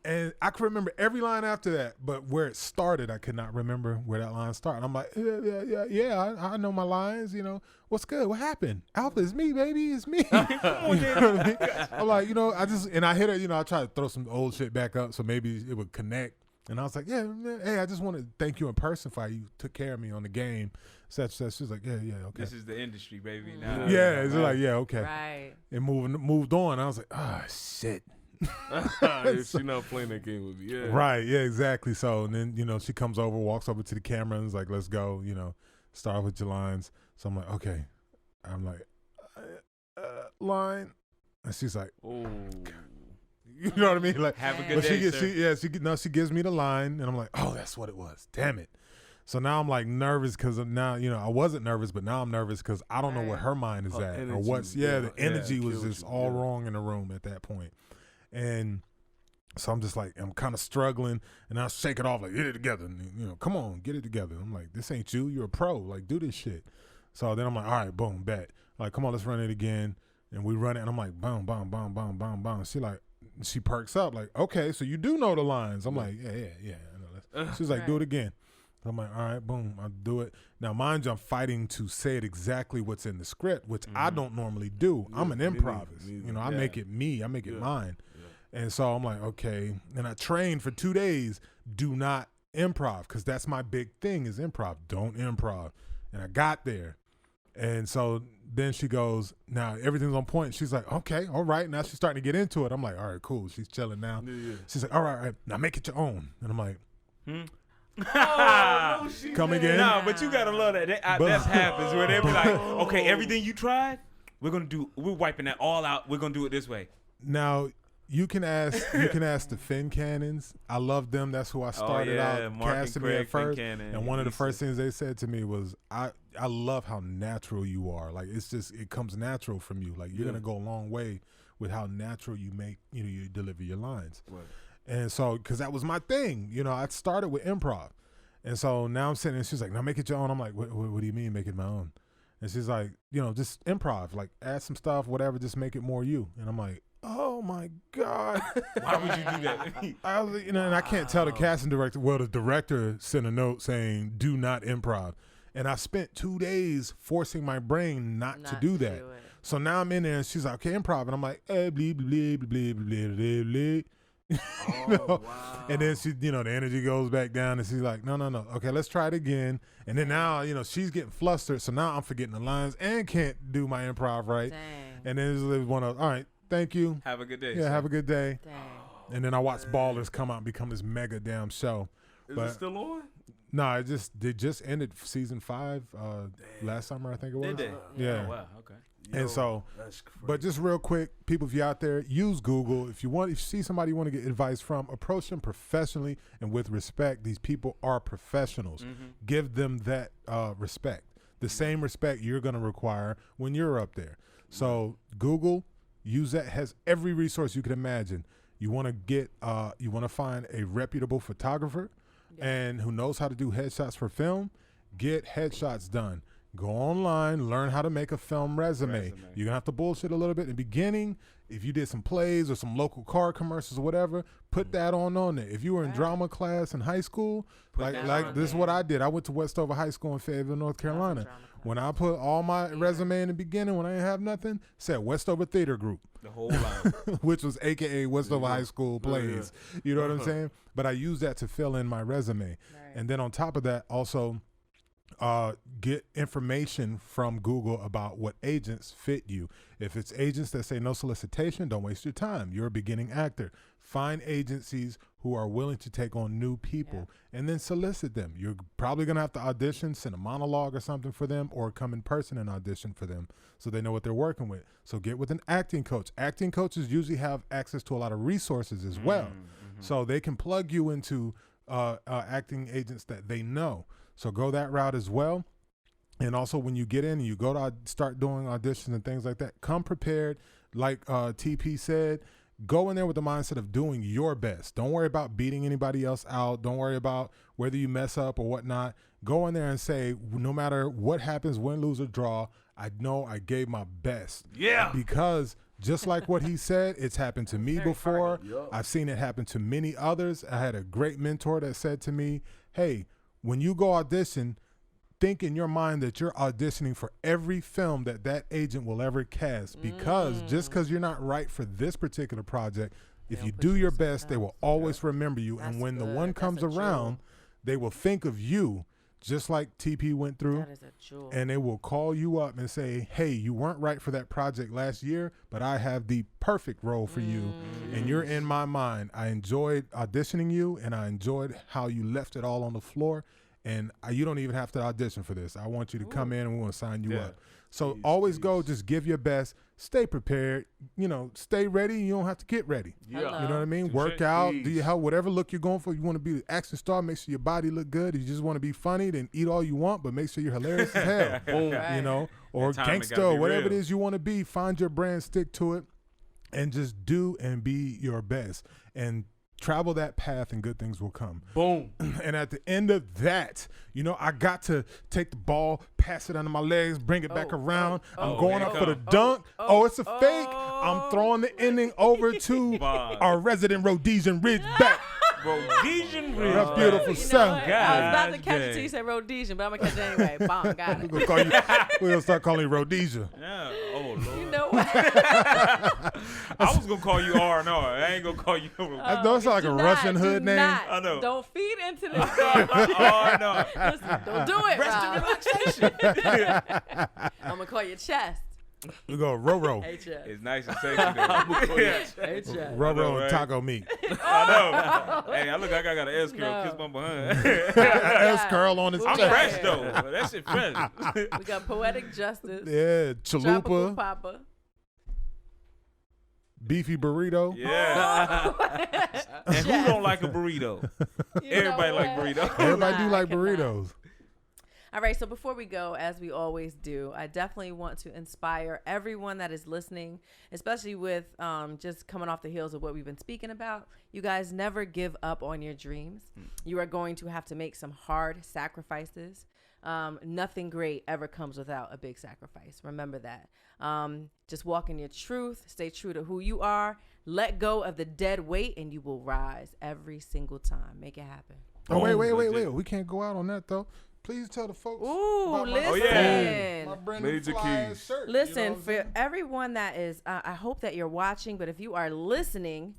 And I could remember every line after that, but where it started, I could not remember where that line started. I'm like, yeah, I know my lines, you know. What's good? What happened? Alpha, it's me, baby. It's me. You know what I mean? I'm like, you know, I hit it, you know, I tried to throw some old shit back up so maybe it would connect. And I was like, yeah, man, hey, I just want to thank you in person for how you took care of me on the game. Such. She's like, yeah, okay. This is the industry, baby. Now, yeah, it's like, yeah, okay. Right. And moved on. I was like, shit. She's not playing that game with me. Yeah. Right, yeah, exactly. So, and then, you know, she comes over, walks over to the camera and is like, let's go, you know, start with your lines. So I'm like, okay. I'm like, line. And she's like, oh. You know what I mean? Like, have a good day, sir. She gives me the line, and I'm like, oh, that's what it was. Damn it. So now I'm like nervous because now, you know, I wasn't nervous, but now I'm nervous because I don't know where her mind is at or what's. Yeah, the energy was just all wrong in the room at that point. And so I'm just like, I'm kind of struggling, and I shake it off like, get it together. And, you know, come on, get it together. I'm like, this ain't you. You're a pro. Like, do this shit. So then I'm like, all right, boom, bet. Like, come on, let's run it again. And we run it, and I'm like, boom, boom, boom, boom, boom, boom. She perks up like, okay, so you do know the lines. I'm like, yeah. I know. She's like, do it again. I'm like, all right, boom, I'll do it. Now, mind you, I'm fighting to say it exactly what's in the script, which I don't normally do. I'm an improviser. You know, I make it me. I make it mine. Yeah. And so I'm like, okay. And I trained for 2 days, do not improv, because that's my big thing is improv. Don't improv. And I got there. And so then she goes, now everything's on point. She's like, okay, all right. Now she's starting to get into it. I'm like, all right, cool. She's chilling now. Yeah. She's like, all right, now make it your own. And I'm like, no, come again? No, but you gotta love that. That happens where they be like, okay, everything you tried, we're wiping that all out. We're gonna do it this way. Now you can ask the Finn Cannons. I love them. That's who I started out casting me at first. And one of the first things they said to me was, I love how natural you are. Like, it's just, it comes natural from you. Like, you're gonna go a long way with how natural you make, you know, you deliver your lines. Right. And so, because that was my thing, you know, I started with improv. And so now I'm sitting and she's like, now make it your own. I'm like, what do you mean make it my own? And she's like, you know, just improv, like add some stuff, whatever, just make it more you. And I'm like, oh my God. Why would you do that? I was, you know, and I can't tell the casting director, well, the director sent a note saying, do not improv. And I spent 2 days forcing my brain not to do that. So now I'm in there and she's like, okay, improv. And I'm like, blee, blee, blee, blee, blee, blee, blee. You know? Wow. And then she, you know, the energy goes back down and she's like, no. Okay, let's try it again. And then now, you know, she's getting flustered. So now I'm forgetting the lines and can't do my improv right. Dang. And then there's one of, all right, thank you. Have a good day. Yeah, have a good day. Dang. And then I watched Ballers come out and become this mega damn show. Is it still on? No, they just ended season 5 last summer, I think it was. Did they? Yeah. Oh, wow. Okay. And so, but just real quick, people, if you're out there, use Google. If you see somebody you want to get advice from, approach them professionally and with respect. These people are professionals. Mm-hmm. Give them that respect, the same respect you're going to require when you're up there. So Google, use that, has every resource you can imagine. You want to find a reputable photographer and who knows how to do headshots for film. Get headshots done. Go online, learn how to make a film resume. You're going to have to bullshit a little bit in the beginning. If you did some plays or some local car commercials or whatever, put that on there. If you were in drama class in high school, like this is what I did. I went to Westover High School in Fayetteville, North Carolina. When I put all my resume in the beginning, when I didn't have nothing, said Westover Theater Group. The whole line. Which was AKA Westover High School plays. Yeah. You know what I'm saying? But I used that to fill in my resume. Right. And then on top of that, also get information from Google about what agents fit you. If it's agents that say no solicitation, don't waste your time. You're a beginning actor. Find agencies who are willing to take on new people and then solicit them. You're probably going to have to audition, send a monologue or something for them, or come in person and audition for them so they know what they're working with. So get with an acting coach. Acting coaches usually have access to a lot of resources as well. Mm-hmm. So they can plug you into acting agents that they know. So go that route as well. And also when you get in and you go to start doing auditions and things like that, come prepared. Like TP said, go in there with the mindset of doing your best. Don't worry about beating anybody else out. Don't worry about whether you mess up or whatnot. Go in there and say, no matter what happens, win, lose, or draw, I know I gave my best. Yeah. Because just like what he said, it's happened to me before. Yup. I've seen it happen to many others. I had a great mentor that said to me, hey, when you go audition, think in your mind that you're auditioning for every film that agent will ever cast, because just because you're not right for this particular project, if you do your best, they will always remember you. And when the one comes around, they will think of you, just like TP went through. That is a jewel. And they will call you up and say, hey, you weren't right for that project last year, but I have the perfect role for you. And you're in my mind. I enjoyed auditioning you, and I enjoyed how you left it all on the floor. And you don't even have to audition for this. I want you to come in, and we want to sign you up. So always go, just give your best, stay prepared, stay ready. You don't have to get ready. Yeah. You know what I mean? Work out, do your health, whatever look you're going for. You want to be the action star, make sure your body look good. If you just want to be funny, then eat all you want, but make sure you're hilarious as hell. Boom. Or That time it gangster, gotta be whatever real. it is you want to be. Find your brand, stick to it, and just do and be your best. And travel that path, and good things will come. Boom. And at the end of that, I got to take the ball, pass it under my legs, bring it back around. I'm going up for the dunk. It's a fake. I'm throwing the ending over to our resident Rhodesian Ridgeback. Rhodesian Ridge. That's beautiful You know sound. what? I was about to catch it dang. till you said Rhodesian, but I'm going to catch it anyway. Bomb, got it. We're gonna start calling you Rhodesia. Yeah. Oh, Lord. You know what? I was going to call you R&R. I ain't going to call you That sounds like a Russian hood name. I know. Don't feed into this. Oh, no. Listen, don't do it, Rest Rob. and relaxation. I'm going to call you Chest. We go Roro. Hey, Chest. It's nice and sexy, though. Hey, Chest. Roro right? and taco meat. I know. Hey, I look like I got an S curl. No. Kiss my behind. S curl on his I'm chest. fresh, though. That shit fresh. We got Poetic Justice. Yeah, Tropical chalupa, Papa. beefy burrito. Yeah. And who don't like a burrito? You Everybody know like what? burrito. Everybody do Nah, like I cannot. burritos. All right, so before we go, as we always do, I definitely want to inspire everyone that is listening, especially with just coming off the heels of what we've been speaking about. You guys never give up on your dreams. You are going to have to make some hard sacrifices. Nothing great ever comes without a big sacrifice. Remember that. Just walk in your truth, stay true to who you are, let go of the dead weight, and you will rise every single time. Make it happen. Oh, wait. Legit. We can't go out on that, though. Please tell the folks. Ooh, about my- listen. yeah. My brand new Major fly keys. shirt. Listen, you know what I'm for saying? everyone that is, I hope that you're watching, but if you are listening,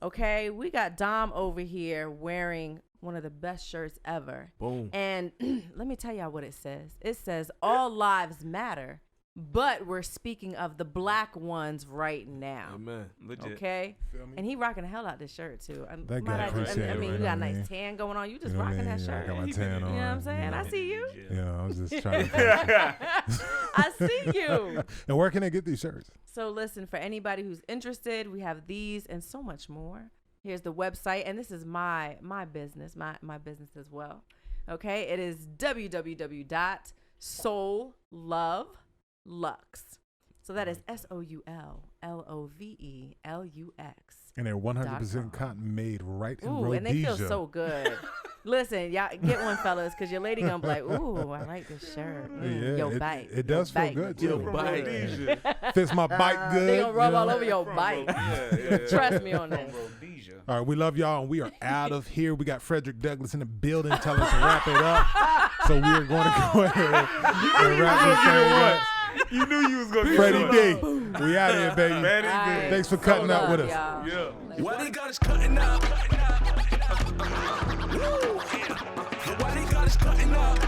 okay, we got Dom over here wearing one of the best shirts ever. Boom. And let me tell y'all what it says. It says, all lives matter, but we're speaking of the black ones right now. Amen. Legit. Okay? Feel me? And he rocking the hell out this shirt, too. That guy appreciate I it, mean, right? you got a I mean, nice tan going on. You just You know what I rocking mean? that Yeah, I shirt. got my tan on. You know what I'm saying? I see you. Yeah, I was just trying to. I see you. And where can they get these shirts? So listen, for anybody who's interested, we have these and so much more. Here's the website, and this is my business, my business as well. Okay, it is www.soullovelux. So that is SOULLOVELUX. And they're 100% cotton made right in Ooh, Rhodesia. and they feel so good. Listen, y'all get one, fellas, because your lady gonna be like, ooh, I like this shirt. Yeah, Yo, it- bite. it does Yo, feel bite. good, Yo, too. bite. Rhodesia. Fits my bike good. They gonna rub you know? all over your bike. Yeah. Trust me on this. Rhodesia. All right, we love y'all, and we are out of here. We got Frederick Douglass in the building. Tell us to wrap it up. So we are going to go ahead and wrap this thing up. You knew you was gonna get Freddie one. D, we out of here, baby. Man, it's All right. good. Thanks for cutting up with us. Y'all. Yeah. Why they got us cutting up? Why they got us cutting up?